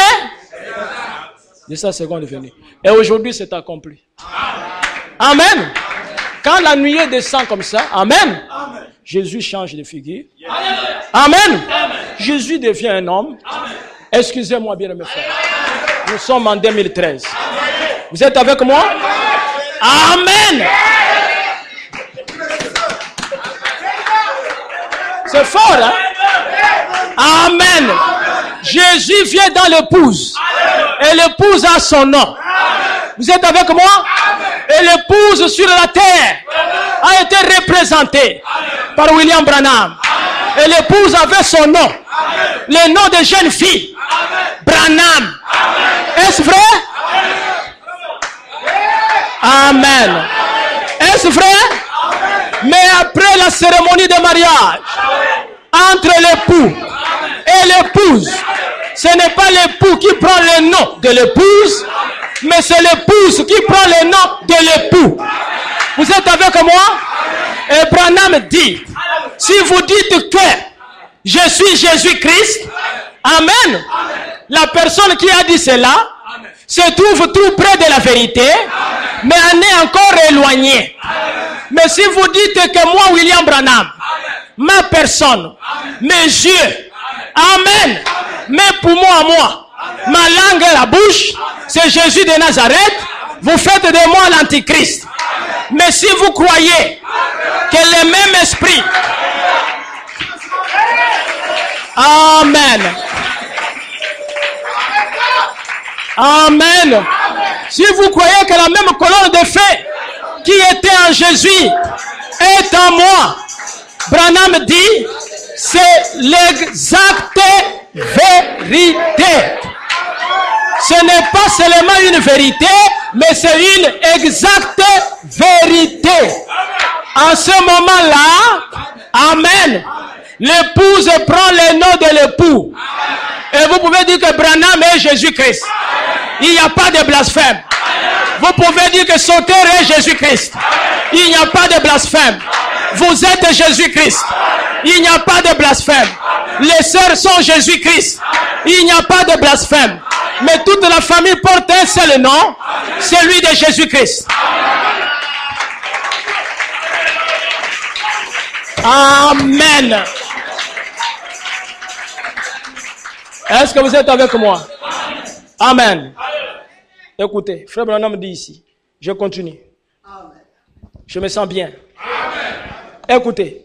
de sa seconde venue. Et aujourd'hui, c'est accompli. Amen. Quand la nuée descend comme ça, amen, Jésus change de figure. Amen. Jésus devient un homme. Excusez-moi bien, mes frères. Nous sommes en 2013. Vous êtes avec moi? Amen. C'est fort, hein? Amen. Jésus vient dans l'épouse. Et l'épouse a son nom. Vous êtes avec moi? Et l'épouse sur la terre a été représentée par William Branham. Et l'épouse avait son nom. Le nom de jeune fille. Branham. Est-ce vrai? Amen. Est-ce vrai? Mais après la cérémonie de mariage, entre l'époux et l'épouse, ce n'est pas l'époux qui prend le nom de l'épouse, mais c'est l'épouse qui prend le nom de l'époux. Vous êtes avec moi? Et Branham dit, si vous dites que je suis Jésus-Christ, amen, la personne qui a dit cela se trouve tout près de la vérité, mais en est encore éloignée. Mais si vous dites que moi, William Branham, ma personne, mes yeux, amen, mes poumons à moi, ma langue et la bouche, c'est Jésus de Nazareth, vous faites de moi l'antichrist. Mais si vous croyez que le même esprit, amen, amen, si vous croyez que la même colonne de feu qui était en Jésus est en moi, Branham dit, c'est l'exacte vérité. Ce n'est pas seulement une vérité, mais c'est une exacte vérité. En ce moment-là, amen, l'épouse prend le nom de l'époux. Et vous pouvez dire que Branham est Jésus-Christ. Il n'y a pas de blasphème. Vous pouvez dire que Sauter est Jésus-Christ. Il n'y a pas de blasphème. Vous êtes Jésus-Christ. Il n'y a pas de blasphème. Les sœurs sont Jésus-Christ. Il n'y a pas de blasphème. Mais toute la famille porte un seul nom, celui de Jésus-Christ. Amen. Est-ce que vous êtes avec moi? Amen. Écoutez, frère Branham dit ici, je continue. Je me sens bien. Écoutez,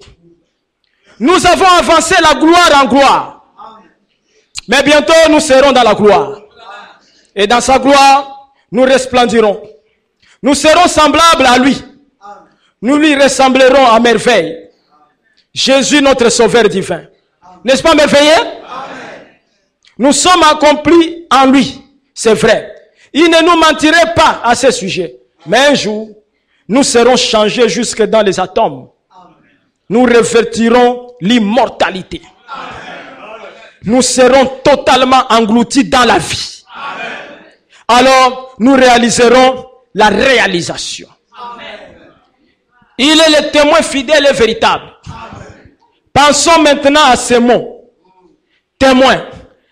nous avons avancé la gloire en gloire. Mais bientôt nous serons dans la gloire. Et dans sa gloire, nous resplendirons. Nous serons semblables à lui. Nous lui ressemblerons à merveille. Jésus, notre sauveur divin. N'est-ce pas merveilleux? Nous sommes accomplis en lui. C'est vrai. Il ne nous mentirait pas à ce sujet. Mais un jour, nous serons changés jusque dans les atomes. Nous revêtirons l'immortalité. Nous serons totalement engloutis dans la vie. Alors, nous réaliserons la réalisation. Il est le témoin fidèle et véritable. Pensons maintenant à ces mots. Témoin.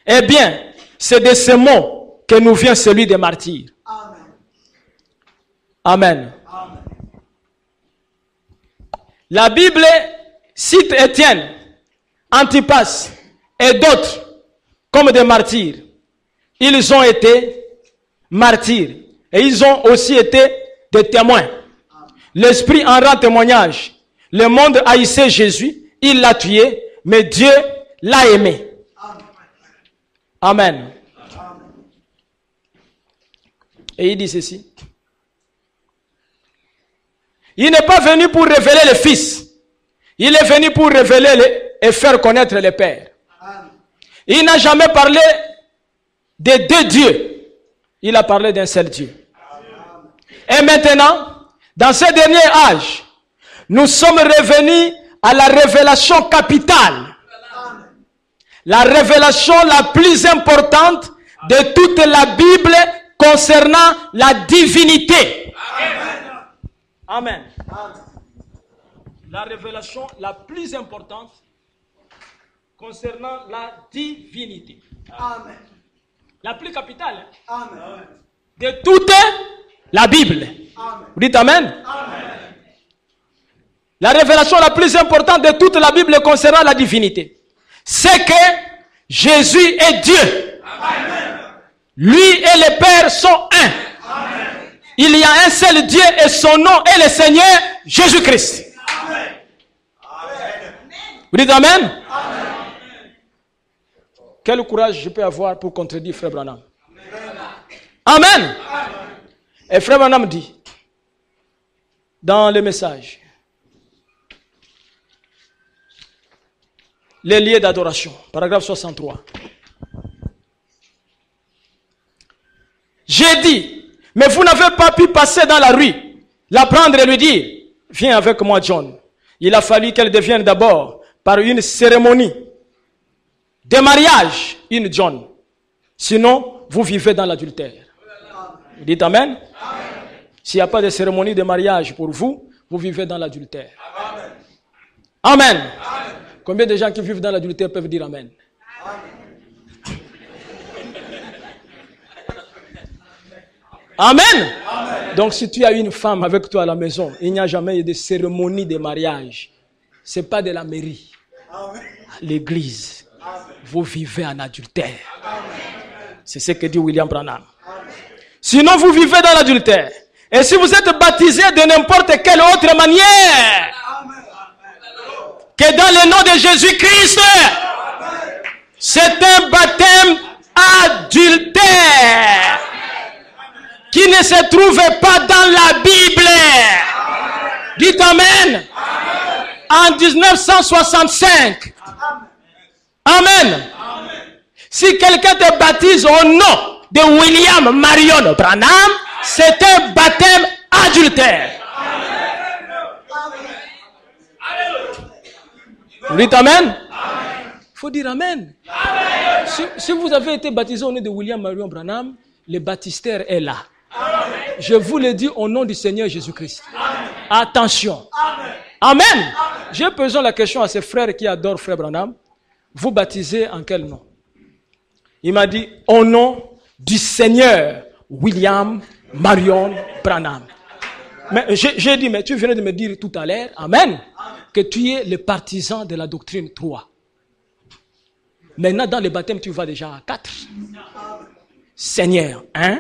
Eh bien, c'est de ces mots que nous vient celui des martyrs. Amen. La Bible cite Étienne, Antipas et d'autres comme des martyrs. Ils ont été martyrs et ils ont aussi été des témoins. L'Esprit en rend témoignage. Le monde haïssait Jésus il l'a tué, mais Dieu l'a aimé. Amen. Et il dit ceci. Il n'est pas venu pour révéler le Fils. Il est venu pour révéler et faire connaître le Père. Il n'a jamais parlé de deux dieux. Il a parlé d'un seul Dieu. Et maintenant, dans ce dernier âge, nous sommes revenus à la révélation capitale. La révélation la plus importante de toute la Bible concernant la divinité. Amen. La révélation la plus importante concernant la divinité. Amen. La plus capitale. Amen. De toute la Bible. Amen. Vous dites Amen? Amen. La révélation la plus importante de toute la Bible concernant la divinité, c'est que Jésus est Dieu. Amen. Lui et le Père sont un. Amen. Il y a un seul Dieu et son nom est le Seigneur Jésus-Christ. Amen. Vous dites Amen? Amen. Quel courage je peux avoir pour contredire Frère Branham? Amen. Amen. Et Frère Branham dit dans le message, les lieux d'adoration, paragraphe 63. J'ai dit, mais vous n'avez pas pu passer dans la rue, la prendre et lui dire, viens avec moi John. Il a fallu qu'elle devienne d'abord par une cérémonie de mariage, une John. Sinon, vous vivez dans l'adultère. Vous dites Amen? Amen. S'il n'y a pas de cérémonie de mariage pour vous, vous vivez dans l'adultère. Amen. Amen. Amen. Combien de gens qui vivent dans l'adultère peuvent dire Amen? Amen. Amen. Amen. Donc si tu as une femme avec toi à la maison, il n'y a jamais eu de cérémonie de mariage. Ce n'est pas de la mairie. Amen. L'église. Amen. Vous vivez en adultère. C'est ce que dit William Branham. Amen. Sinon vous vivez dans l'adultère. Et si vous êtes baptisé de n'importe quelle autre manière, amen, que dans le nom de Jésus-Christ, c'est un baptême adultère qui ne se trouve pas dans la Bible. Dites Amen. En 1965. Amen. Si quelqu'un te baptise au nom de William Marion Branham, c'est un baptême adultère. Vous dites Amen? Il faut dire Amen. Si vous avez été baptisé au nom de William Marion Branham, le baptistère est là. Je vous le dis au nom du Seigneur Jésus-Christ. Attention. Amen. J'ai posé la question à ces frères qui adorent Frère Branham. Vous baptisez en quel nom? Il m'a dit au nom du Seigneur William Marion Branham. Mais j'ai dit, mais tu venais de me dire tout à l'heure, Amen, que tu es le partisan de la doctrine 3. Maintenant, dans le baptême, tu vas déjà à 4. Seigneur 1,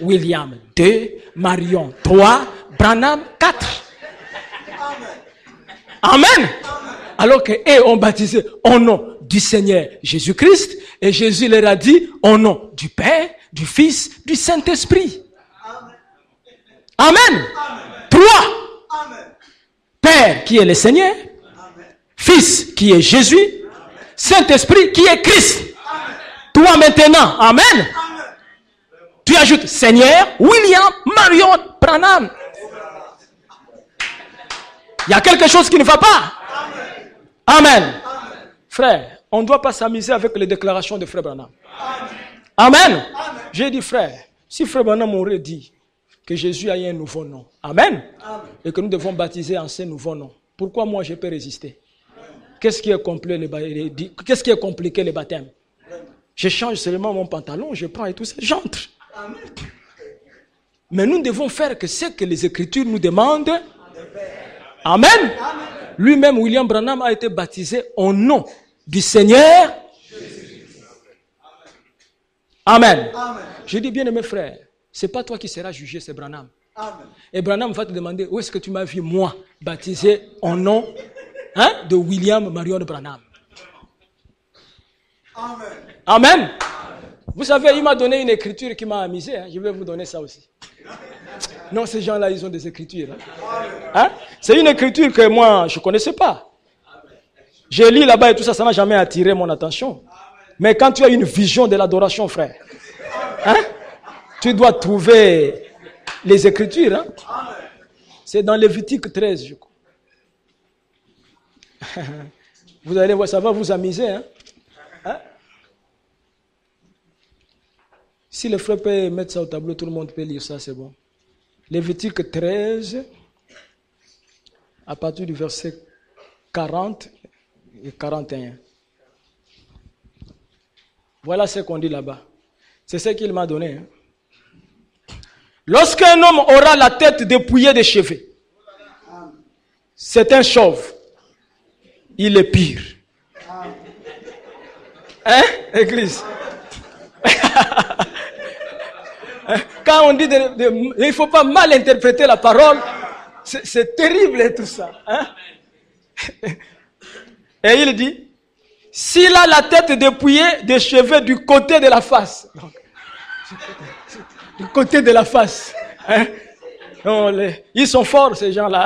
William 2, Marion 3, Branham 4. Amen. Alors qu'eux ont baptisé au nom du Seigneur Jésus-Christ, et Jésus leur a dit au nom du Père, du Fils, du Saint-Esprit. Amen. Amen. 3. Amen. Père qui est le Seigneur. Amen. Fils qui est Jésus. Amen. Saint-Esprit qui est Christ. Amen. Toi maintenant, Amen. Amen. Tu ajoutes Seigneur William Marion Branham. Il y a quelque chose qui ne va pas. Amen. Amen. Amen. Frère, on ne doit pas s'amuser avec les déclarations de Frère Branham. Amen. Amen. Amen. J'ai dit frère, si Frère Branham m'aurait dit que Jésus a un nouveau nom. Amen. Amen. Et que nous devons baptiser en ce nouveau nom. Pourquoi moi je peux résister? Qu'est-ce qui est compliqué le baptême? Je change seulement mon pantalon, je prends et tout ça, j'entre. Mais nous devons faire que ce que les Écritures nous demandent. Amen. Amen. Lui-même, William Branham, a été baptisé au nom du Seigneur. Amen. Amen. Je dis bien aimé frère, c'est pas toi qui seras jugé, c'est Branham. Amen. Et Branham va te demander, où est-ce que tu m'as vu, moi, baptisé au nom de William Marion Branham. Amen. Amen. Vous savez, il m'a donné une écriture qui m'a amusé. Je vais vous donner ça aussi. Non, ces gens-là, ils ont des écritures. C'est une écriture que moi, je ne connaissais pas. J'ai lu là-bas et tout ça, ça n'a jamais attiré mon attention. Mais quand tu as une vision de l'adoration, frère, tu dois trouver les écritures. C'est dans Lévitique 13, je crois. Vous allez voir, ça va vous amuser. Si le frère peut mettre ça au tableau, tout le monde peut lire ça, c'est bon. Lévitique 13, à partir du verset 40 et 41. Voilà ce qu'on dit là-bas. C'est ce qu'il m'a donné. Lorsqu'un homme aura la tête dépouillée de cheveux, c'est un chauve. Il est pire. Église? Quand on dit il ne faut pas mal interpréter la parole, c'est terrible tout ça. Et il dit, s'il a la tête dépouillée des cheveux du côté de la face. Donc, du côté de la face. Ils sont forts ces gens-là.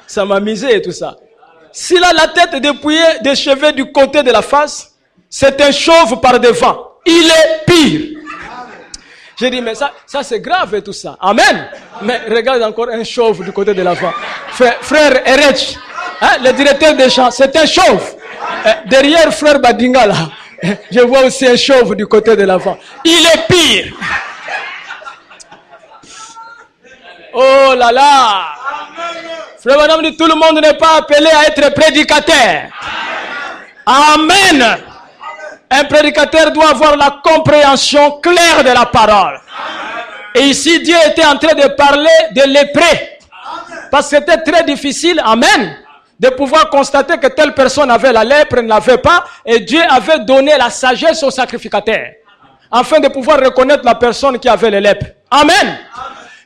Ça m'a misé et tout ça. S'il a la tête dépouillée des cheveux du côté de la face, c'est un chauve par devant. Il est pire. J'ai dit, mais ça c'est grave et tout ça. Amen. Mais regarde encore un chauve du côté de l'avant. Frère Erech, le directeur des chants, c'est un chauve. Derrière frère Badinga là, je vois aussi un chauve du côté de l'avant. Il est pire. Oh là là. Frère Madame dit, tout le monde n'est pas appelé à être prédicateur. Amen. Un prédicateur doit avoir la compréhension claire de la parole. Et ici, Dieu était en train de parler de lépreux. Parce que c'était très difficile, amen, de pouvoir constater que telle personne avait la lèpre, ne l'avait pas. Et Dieu avait donné la sagesse au sacrificateur. Afin de pouvoir reconnaître la personne qui avait les lèpres. Amen.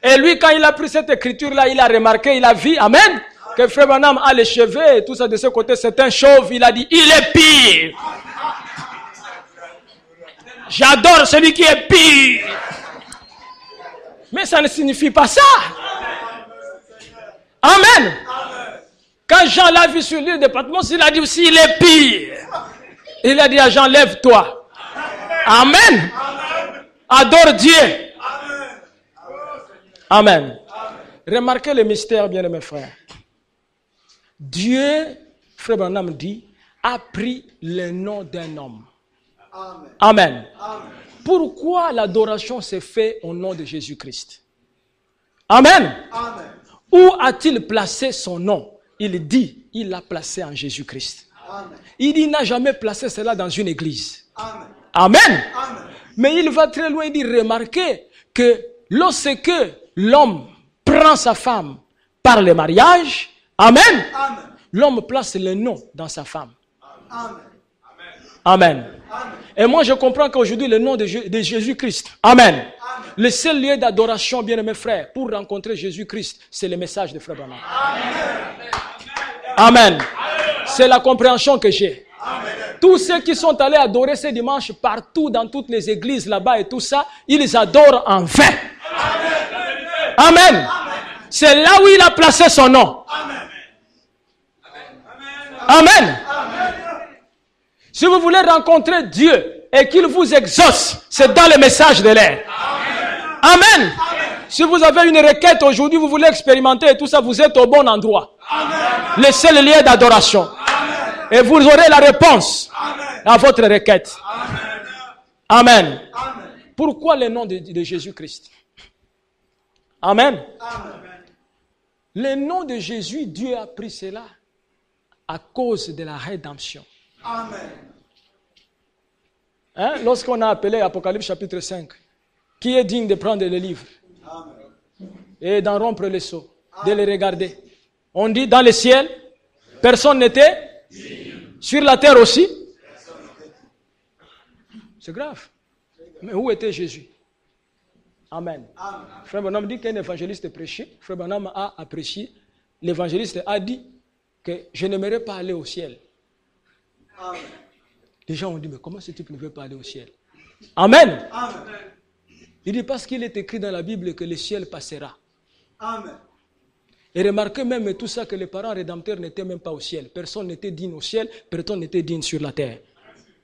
Et lui, quand il a pris cette écriture-là, il a remarqué, il a vu, amen, que Frère Branham a les cheveux et tout ça de ce côté, c'est un chauve. Il a dit, il est pire. J'adore celui qui est pire. Mais ça ne signifie pas ça. Amen. Quand Jean l'a vu sur l'île de Patmos, il a dit aussi, il est pire. Il a dit à Jean, lève-toi. Amen. Adore Dieu. Amen. Remarquez le mystère, bien mes frères. Dieu, Frère Branham dit, a pris le nom d'un homme. Amen. Amen. Pourquoi l'adoration s'est faite au nom de Jésus-Christ? Amen. Amen. Où a-t-il placé son nom? Il dit, il l'a placé en Jésus-Christ. Il dit, il n'a jamais placé cela dans une église. Amen. Amen. Amen. Mais il va très loin, il dit, remarquez que lorsque l'homme prend sa femme par le mariage, amen, amen, l'homme place le nom dans sa femme. Amen. Amen. Amen. Et moi je comprends qu'aujourd'hui le nom de Jésus-Christ, amen, amen, le seul lieu d'adoration, bien mes frères, pour rencontrer Jésus-Christ, c'est le message de Frère Branham. Amen. Amen. C'est la compréhension que j'ai. Amen. Tous ceux qui sont allés adorer ce dimanche partout dans toutes les églises là-bas et tout ça, ils adorent en vain. Amen. Amen. Amen. C'est là où il a placé son nom. Amen. Amen. Amen. Amen. Si vous voulez rencontrer Dieu et qu'il vous exauce, c'est dans le message de l'air. Amen. Amen. Si vous avez une requête aujourd'hui, vous voulez expérimenter et tout ça, vous êtes au bon endroit. Amen. Le seul lieu d'adoration. Amen. Et vous aurez la réponse, amen, à votre requête. Amen. Amen. Amen. Pourquoi le nom de Jésus-Christ? Amen. Amen. Le nom de Jésus, Dieu a pris cela à cause de la rédemption. Amen. Hein? Lorsqu'on a appelé Apocalypse chapitre 5, qui est digne de prendre le livre? Amen. Et d'en rompre les seaux, de les regarder? On dit dans le ciel, personne n'était. Sur la terre aussi. C'est grave. Mais où était Jésus? Amen. Amen. Frère Branham dit qu'un évangéliste prêchait. Frère Branham a apprécié. L'évangéliste a dit, que je n'aimerais pas aller au ciel. Amen. Les gens ont dit, mais comment ce type ne veut pas aller au ciel? Amen. Amen. Il dit parce qu'il est écrit dans la Bible que le ciel passera. Amen. Et remarquez même tout ça que les parents rédempteurs n'étaient même pas au ciel. Personne n'était digne au ciel, personne n'était digne sur la terre.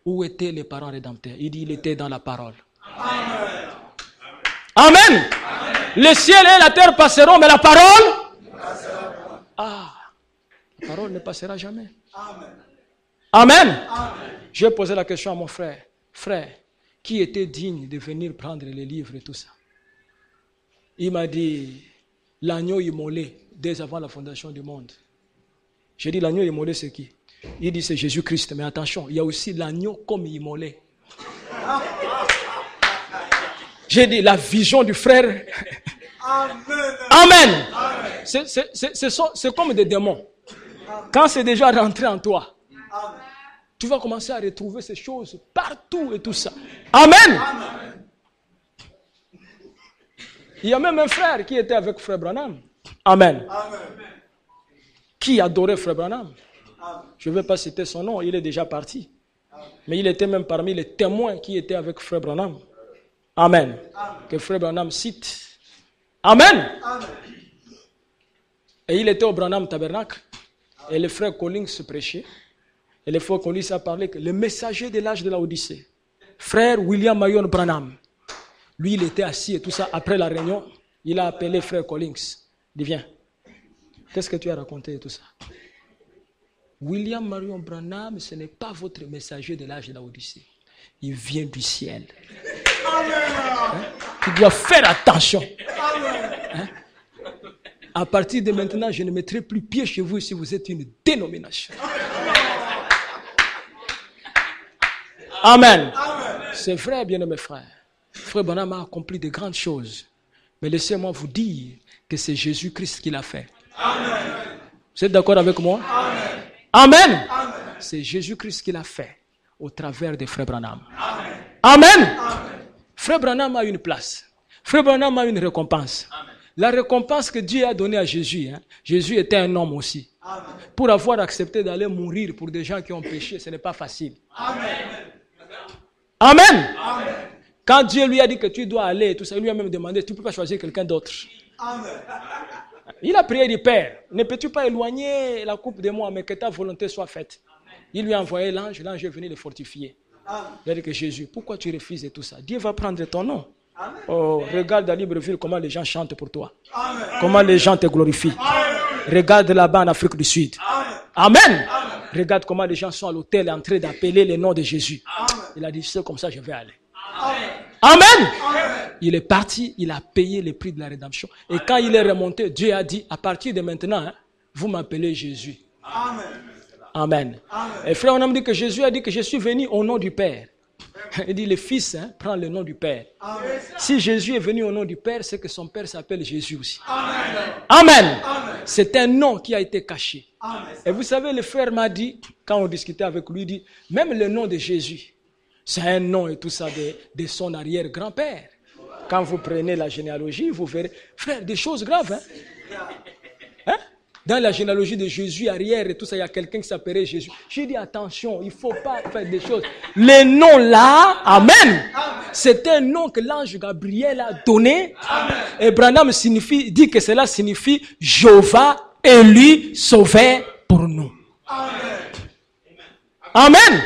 Où étaient les parents rédempteurs? Il dit, il était dans la parole. Amen. Amen. Amen. Le ciel et la terre passeront, mais la parole? Ah, la parole ne passera jamais. Amen. Amen. Amen. Je vais poser la question à mon frère. Frère, qui était digne de venir prendre les livres et tout ça? Il m'a dit, l'agneau immolé dès avant la fondation du monde. J'ai dit, l'agneau immolé, c'est qui? Il dit, c'est Jésus-Christ. Mais attention, il y a aussi l'agneau comme immolé. J'ai dit, la vision du frère. Amen. Amen. C'est comme des démons. Quand c'est déjà rentré en toi, tu vas commencer à retrouver ces choses partout et tout ça. Amen. Amen. Il y a même un frère qui était avec frère Branham. Amen. Amen. Qui adorait frère Branham. Amen. Je ne vais pas citer son nom, il est déjà parti. Amen. Mais il était même parmi les témoins qui étaient avec frère Branham. Amen. Amen. Que frère Branham cite. Amen. Amen. Et il était au Branham Tabernacle. Et le frère Collins se prêchait. Et le frère Collins a parlé que le messager de l'âge de la Odyssée, frère William Marion Branham, lui il était assis et tout ça. Après la réunion, il a appelé frère Collins. Il dit, viens, qu'est-ce que tu as raconté et tout ça? William Marion Branham, ce n'est pas votre messager de l'âge de la Odyssée. Il vient du ciel. Hein? Tu dois faire attention. Hein? À partir de maintenant, je ne mettrai plus pied chez vous si vous êtes une dénomination. Amen. Amen. C'est vrai, bien-aimés frères. Frère Branham a accompli de grandes choses. Mais laissez-moi vous dire que c'est Jésus-Christ qui l'a fait. Amen. Vous êtes d'accord avec moi? Amen. Amen. Amen. C'est Jésus-Christ qui l'a fait au travers de Frère Branham. Amen. Amen. Amen. Frère Branham a une place. Frère Branham a une récompense. Amen. La récompense que Dieu a donnée à Jésus, hein, Jésus était un homme aussi. Amen. Pour avoir accepté d'aller mourir pour des gens qui ont péché, ce n'est pas facile. Amen. Amen. Amen. Quand Dieu lui a dit que tu dois aller, tout ça, il lui a même demandé, tu ne peux pas choisir quelqu'un d'autre. Amen. Il a prié du Père, ne peux-tu pas éloigner la coupe de moi, mais que ta volonté soit faite. Amen. Il lui a envoyé l'ange est venu le fortifier. Amen. Il a dit que Jésus, pourquoi tu refuses et tout ça? Dieu va prendre ton nom. Amen. Oh, regarde à Libreville comment les gens chantent pour toi. Amen. Comment les gens te glorifient. Amen. Regarde là-bas en Afrique du Sud. Amen. Amen. Amen. Regarde comment les gens sont à l'hôtel en train d'appeler le nom de Jésus. Amen. Il a dit, c'est comme ça je vais aller. Amen. Amen. Amen. Il est parti, il a payé le prix de la rédemption. Et quand il est remonté, Dieu a dit, à partir de maintenant, hein, vous m'appelez Jésus. Amen. Amen. Amen. Et frère, on a dit que Jésus a dit que je suis venu au nom du Père. Il dit, le Fils prend le nom du Père. Amen. Si Jésus est venu au nom du Père, c'est que son Père s'appelle Jésus aussi. Amen. Amen. Amen. C'est un nom qui a été caché. Amen. Et vous savez, le frère m'a dit, quand on discutait avec lui, il dit, même le nom de Jésus, c'est un nom et tout ça de son arrière-grand-père. Quand vous prenez la généalogie, vous verrez, frère, des choses graves. Hein? Dans la généalogie de Jésus, arrière et tout ça, il y a quelqu'un qui s'appelait Jésus. J'ai dit, attention, il ne faut pas faire des choses. Les noms là, amen, c'est un nom que l'ange Gabriel a donné. Amen. Et Branham dit que cela signifie Jéhovah élu, sauvé pour nous. Amen. Amen. Amen.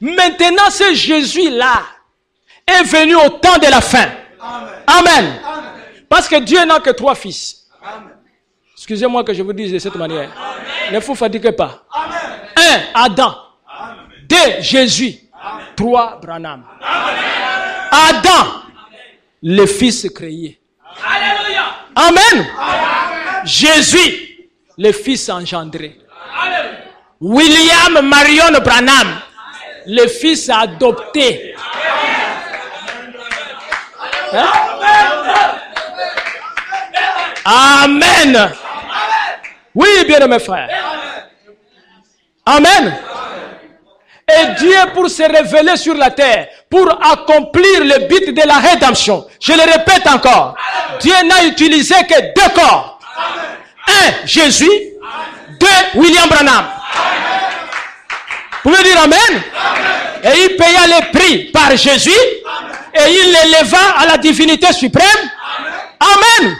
Maintenant, ce Jésus-là est venu au temps de la fin. Amen. Amen. Amen. Parce que Dieu n'a que 3 fils. Amen. Excusez-moi que je vous dise de cette manière. Amen. Ne vous fatiguez pas. Amen. 1, Adam. Amen. 2, Jésus. Amen. 3, Branham. Amen. Adam, le fils créé. Alléluia. Amen. Amen. Jésus, le fils engendré. Amen. William Marion Branham, le fils adopté. Hein? Amen. Oui, bien mes frères. Amen. Et Dieu, pour se révéler sur la terre, pour accomplir le but de la rédemption, je le répète encore, Dieu n'a utilisé que 2 corps. Un, Jésus. de William Branham. Vous pouvez dire Amen? Et il paya les prix par Jésus et il l'éleva à la divinité suprême. Amen.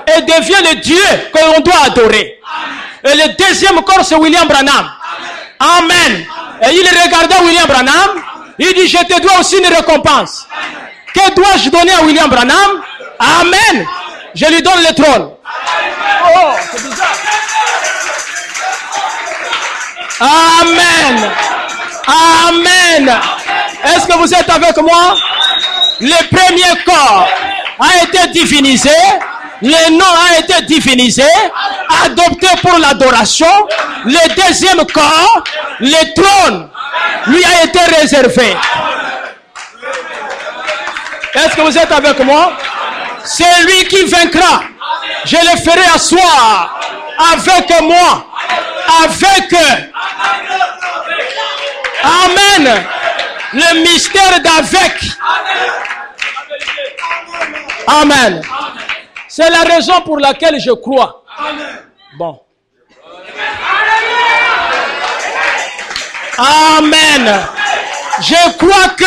Et devient le Dieu que l'on doit adorer. Et le deuxième corps, c'est William Branham. Amen. Et il regardait William Branham. Il dit, je te dois aussi une récompense. Que dois-je donner à William Branham? Amen. Je lui donne le trône. Oh, c'est bizarre. Amen. Amen. Est-ce que vous êtes avec moi? Le premier corps a été divinisé. Le nom a été divinisé, adopté pour l'adoration. Le deuxième corps, le trône, lui a été réservé. Est-ce que vous êtes avec moi? C'est lui qui vaincra. Je le ferai asseoir avec moi. Avec Amen. Le mystère d'avec. Amen. C'est la raison pour laquelle je crois. Bon. Amen. Je crois que,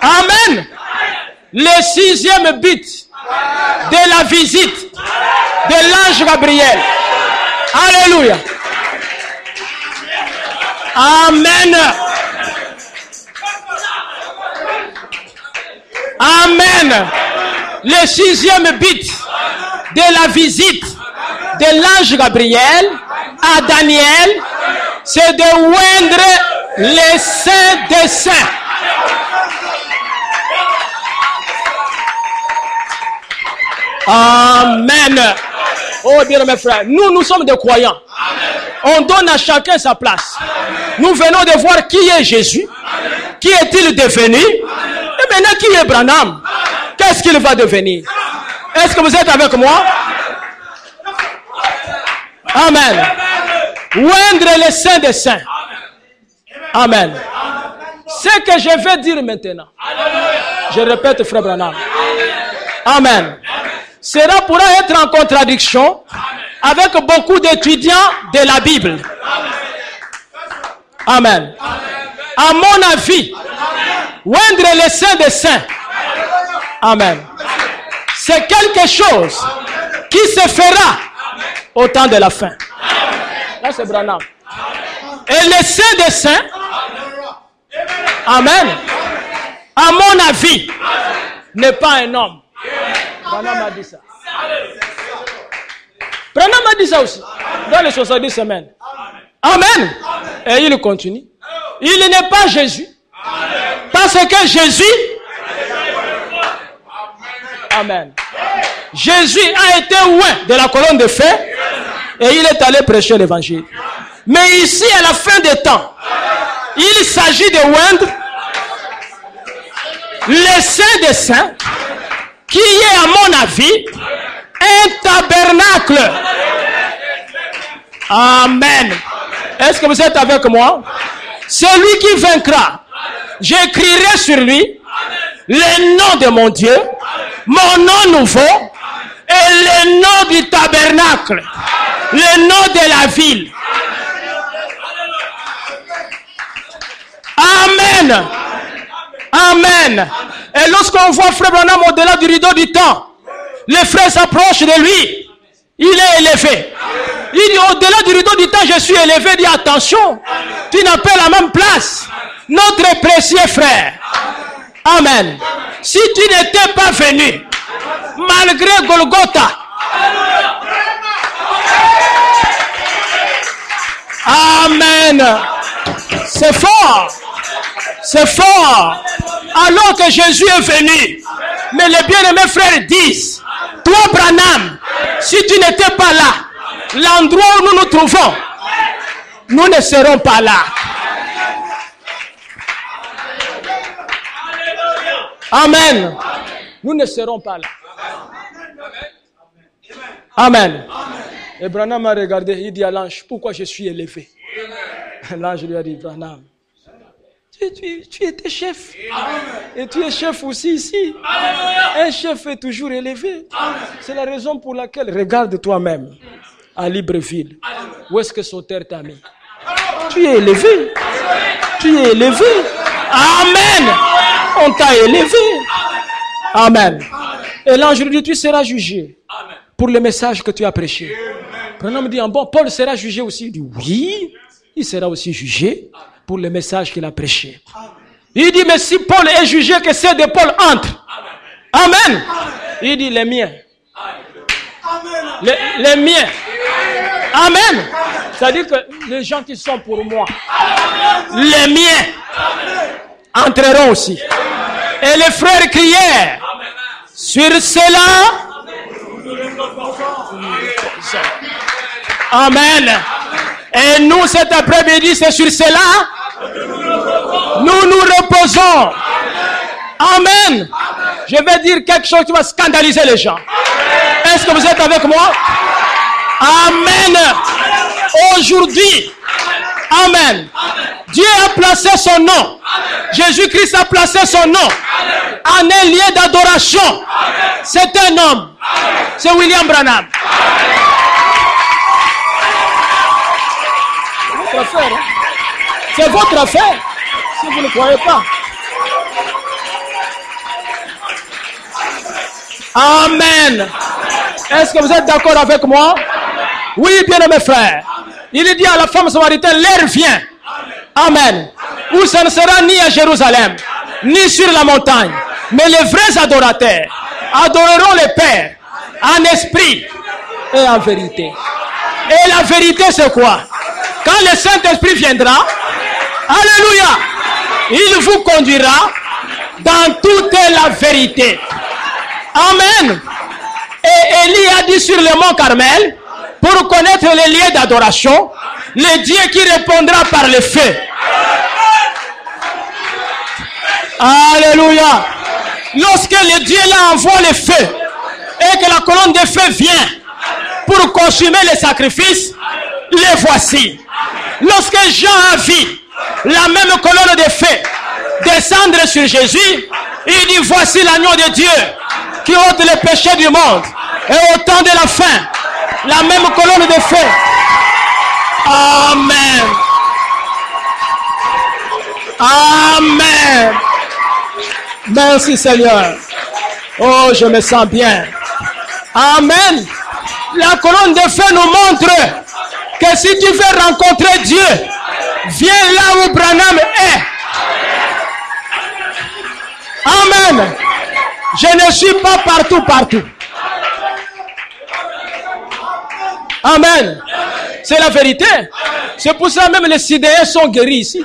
amen, le 6e but de la visite de l'ange Gabriel. Alléluia. Amen. Amen. Le 6e but de la visite de l'ange Gabriel à Daniel, c'est de oindre les saints des saints. Amen. Oh bien mes frères, nous sommes des croyants. On donne à chacun sa place. Nous venons de voir qui est Jésus, qui est-il devenu, et maintenant qui est Branham. Qu'est-ce qu'il va devenir? Est-ce que vous êtes avec moi? Amen. Oindre les saints des saints. Amen. Ce que je vais dire maintenant, je répète, frère Branham. Amen. Cela pourra être en contradiction avec beaucoup d'étudiants de la Bible. Amen. À mon avis, oindre les saints des saints. Amen. C'est quelque chose qui se fera au temps de la fin. Là, c'est Branham. Et le saint des saints, amen, à mon avis, n'est pas un homme. Branham a dit ça. Branham a dit ça aussi, dans les 70 semaines. Amen. Et il continue. Il n'est pas Jésus. Parce que Jésus, amen. Jésus a été oint de la colonne de feu et il est allé prêcher l'évangile. Mais ici, à la fin des temps, il s'agit de oindre le saint des saints, qui est, à mon avis, un tabernacle. Amen. Est-ce que vous êtes avec moi? Celui qui vaincra, j'écrirai sur lui le nom de mon Dieu, mon nom nouveau, et le nom du tabernacle, le nom de la ville. Amen. Amen. Et lorsqu'on voit Frère Branham au-delà du rideau du temps, les frères s'approchent de lui. Il est élevé. Il dit au-delà du rideau du temps, je suis élevé. Il dit attention, tu n'as pas la même place. Notre précieux frère. Amen. Si tu n'étais pas venu, malgré Golgotha, amen. C'est fort. C'est fort. Alors que Jésus est venu. Mais les bien-aimés frères disent, toi Branham, si tu n'étais pas là, l'endroit où nous nous trouvons, nous ne serons pas là. Amen. Nous ne serons pas là. Amen. Et Branham a regardé, il dit à l'ange, pourquoi je suis élevé? L'ange lui a dit, Branham, tu étais chef. Et tu es chef aussi ici. Un chef est toujours élevé. C'est la raison pour laquelle, regarde toi-même. à Libreville. Où est-ce que son terre t'a mis? Tu es élevé. Tu es élevé. Amen. On t'a élevé. Amen. Et là, aujourd'hui, tu seras jugé pour le message que tu as prêché. Un homme dit, bon, Paul sera jugé aussi. Il dit, oui, il sera aussi jugé pour le message qu'il a prêché. Il dit, mais si Paul est jugé, que c'est de Paul entre. Amen. Il dit, les miens. Les miens. Amen. C'est-à-dire que les gens qui sont pour moi, les miens, entreront aussi. Et les frères crièrent. Sur cela, amen. Et nous, cet après-midi, c'est sur cela, nous nous reposons. Amen. Je vais dire quelque chose qui va scandaliser les gens. Est-ce que vous êtes avec moi? Amen. Aujourd'hui, amen. Dieu a placé son nom. Jésus-Christ a placé son nom en un lieu d'adoration. C'est un homme. C'est William Branham. Votre affaire, hein? C'est votre affaire. Si vous ne croyez pas. Amen. Est-ce que vous êtes d'accord avec moi? Oui, bien mes frères. Il dit à la femme samaritaine, l'heure vient. Amen. Où ce ne sera ni à Jérusalem, ni sur la montagne. Mais les vrais adorateurs adoreront le Père en esprit et en vérité. Et la vérité, c'est quoi? Quand le Saint-Esprit viendra, alléluia, il vous conduira dans toute la vérité. Amen. Et Élie a dit sur le mont Carmel, pour connaître les lieux d'adoration, le Dieu qui répondra par le feu. Alléluia. Lorsque le Dieu là envoie le feu et que la colonne de feu vient pour consumer les sacrifices, les voici. Lorsque Jean a vu la même colonne de feu descendre sur Jésus, il dit, voici l'agneau de Dieu qui ôte les péchés du monde. Et au temps de la fin, la même colonne de feu. Amen. Amen. Merci Seigneur. Oh, je me sens bien. Amen. La colonne de feu nous montre que si tu veux rencontrer Dieu, viens là où Branham est. Amen. Je ne suis pas partout. Amen. C'est la vérité. C'est pour ça même les sidéens sont guéris ici.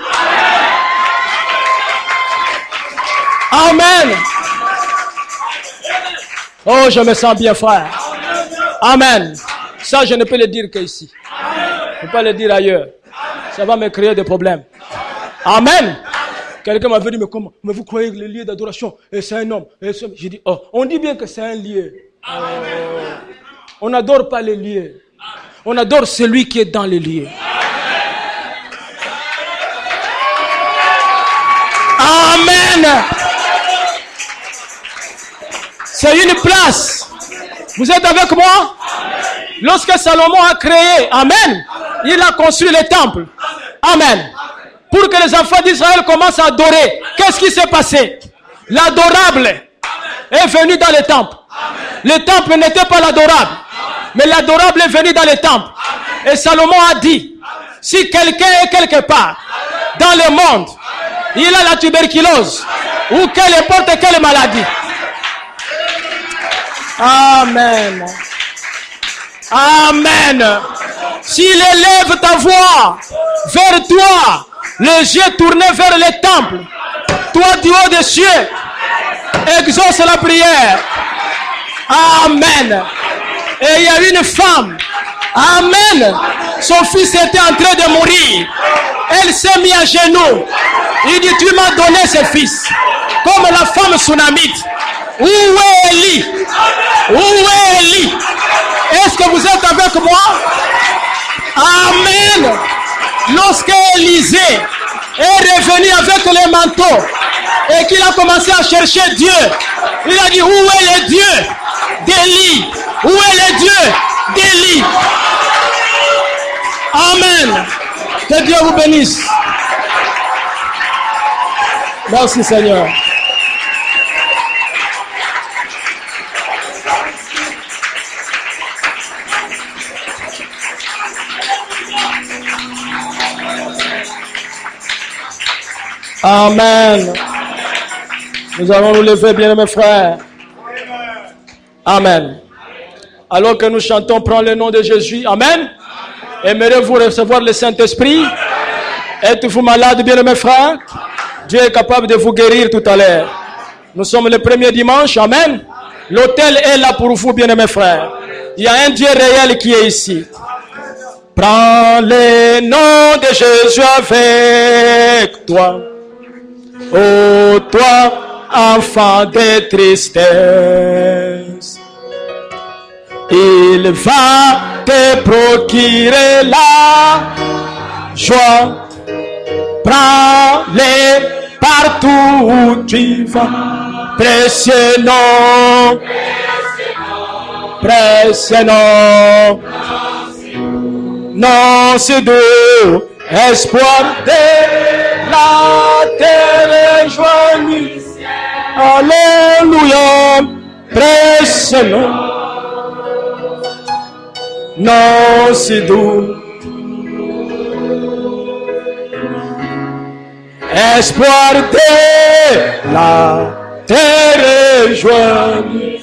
Amen. Oh, je me sens bien, frère. Amen. Ça, je ne peux le dire qu'ici. Je ne peux pas le dire ailleurs. Ça va me créer des problèmes. Amen. Quelqu'un m'avait dit, mais comment? Mais vous croyez que le lieu d'adoration, c'est un homme? J'ai dit, oh, on dit bien que c'est un lieu. On n'adore pas les lieux. On adore celui qui est dans les lieux. Amen. C'est une place. Vous êtes avec moi? Lorsque Salomon a créé, amen, il a construit le temple. Amen. Pour que les enfants d'Israël commencent à adorer. Qu'est-ce qui s'est passé? L'adorable est venu dans le temple. Le temple n'était pas l'adorable. Mais l'adorable est venu dans le temple. Et Salomon a dit, si quelqu'un est quelque part dans le monde, il a la tuberculose ou quelle maladie. Amen. Amen. S'il élève ta voix vers toi, les yeux tournés vers le temple, toi du haut des cieux, exauce la prière. Amen. Et il y a une femme. Amen. Son fils était en train de mourir. Elle s'est mise à genoux. Il dit, tu m'as donné ce fils. Comme la femme tsunamite. Où est Élie? Où est Élie? Est-ce que vous êtes avec moi? Amen. Lorsque Élisée est revenu avec les manteaux et qu'il a commencé à chercher Dieu, il a dit, où est le Dieu d'Élie? Où est le Dieu d'Élie? Amen. Que Dieu vous bénisse. Merci Seigneur. Amen. Nous allons nous lever, bien-aimés frères. Amen. Alors que nous chantons, prends le nom de Jésus. Amen. Aimeriez-vous recevoir le Saint-Esprit? Êtes-vous malade, bien-aimés frères? Dieu est capable de vous guérir tout à l'heure. Nous sommes le premier dimanche. Amen. L'autel est là pour vous, bien-aimés frères. Il y a un Dieu réel qui est ici. Prends le nom de Jésus avec toi. Ô toi, enfant de tristesse, il va te procurer la joie. Prends-les partout où tu vas. Précieux nom, précieux nom, non c'est doux, espoir de la terre joignue. Alléluia, précieux nom, non c'est doux, espoir de la terre joignue.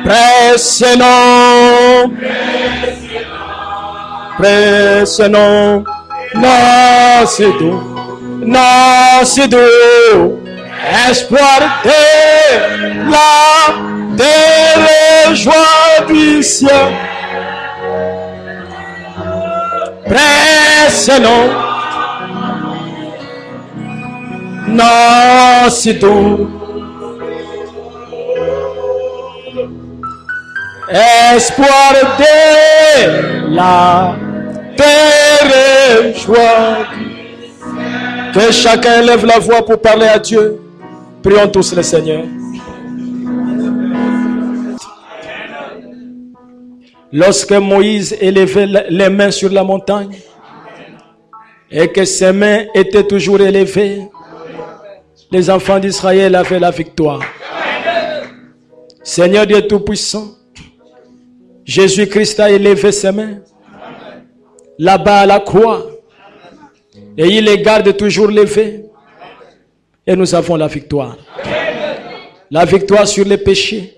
Précieux nom, précieux nom, non c'est doux, non c'est doux, espoir de la terre joie du ciel. Précieux nom, non c'est doux, espoir de la terre joie. Que chacun lève la voix pour parler à Dieu. Prions tous le Seigneur. Lorsque Moïse élevait les mains sur la montagne et que ses mains étaient toujours élevées, les enfants d'Israël avaient la victoire. Seigneur Dieu Tout-Puissant, Jésus-Christ a élevé ses mains là-bas à la croix et il les garde toujours levés et nous avons la victoire. La victoire sur les péchés.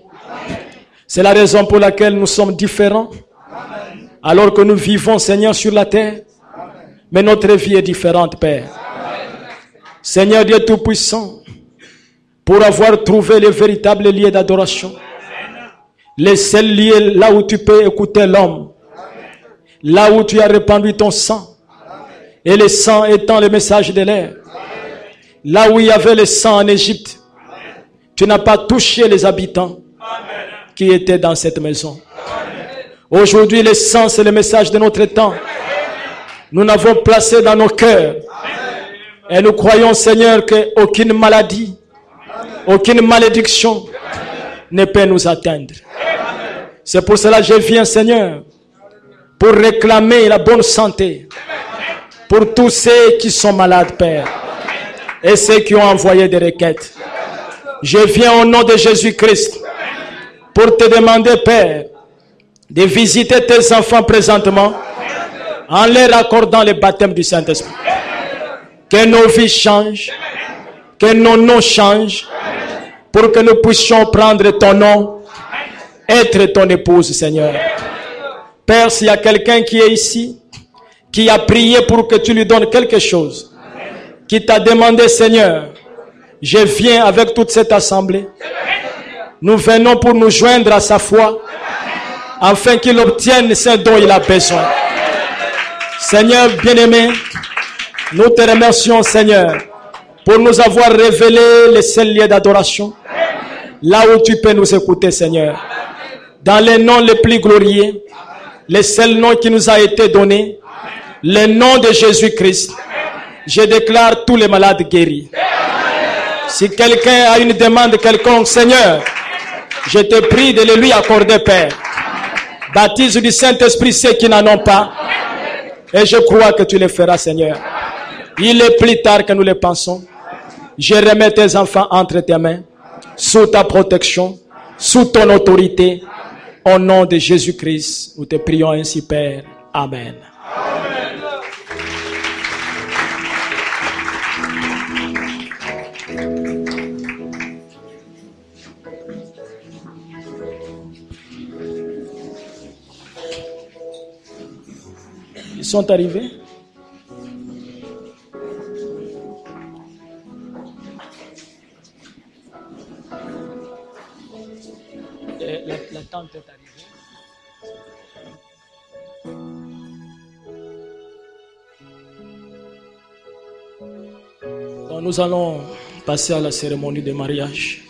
C'est la raison pour laquelle nous sommes différents alors que nous vivons, Seigneur, sur la terre, mais notre vie est différente, Père. Seigneur Dieu Tout-Puissant, pour avoir trouvé le véritable lieu d'adoration, les seuls lieux là où tu peux écouter l'homme, là où tu as répandu ton sang, et le sang étant le message de l'air, là où il y avait le sang en Égypte, tu n'as pas touché les habitants qui étaient dans cette maison. Aujourd'hui, le sang, c'est le message de notre temps. Nous l'avons placé dans nos cœurs. Et nous croyons, Seigneur, qu'aucune maladie, aucune malédiction ne peut nous atteindre. C'est pour cela que je viens, Seigneur, pour réclamer la bonne santé pour tous ceux qui sont malades, Père, et ceux qui ont envoyé des requêtes. Je viens au nom de Jésus-Christ pour te demander, Père, de visiter tes enfants présentement en leur accordant le baptême du Saint-Esprit. Que nos vies changent, que nos noms changent, pour que nous puissions prendre ton nom, être ton épouse, Seigneur. Père, s'il y a quelqu'un qui est ici, qui a prié pour que tu lui donnes quelque chose, qui t'a demandé, Seigneur, je viens avec toute cette assemblée. Nous venons pour nous joindre à sa foi, afin qu'il obtienne ce dont il a besoin. Seigneur bien-aimé, nous te remercions, Seigneur, pour nous avoir révélé les seuls lieux d'adoration, là où tu peux nous écouter, Seigneur. Dans les noms les plus glorieux, les seuls noms qui nous a été donnés, le nom de Jésus-Christ, je déclare tous les malades guéris. Si quelqu'un a une demande quelconque, Seigneur, je te prie de le lui accorder, Père. Baptise du Saint-Esprit ceux qui n'en ont pas. Et je crois que tu le feras, Seigneur. Il est plus tard que nous le pensons. Je remets tes enfants entre tes mains, sous ta protection, sous ton autorité. Au nom de Jésus-Christ, nous te prions ainsi, Père. Amen. Ils sont arrivés. La tante est arrivée. Donc nous allons passer à la cérémonie de mariage.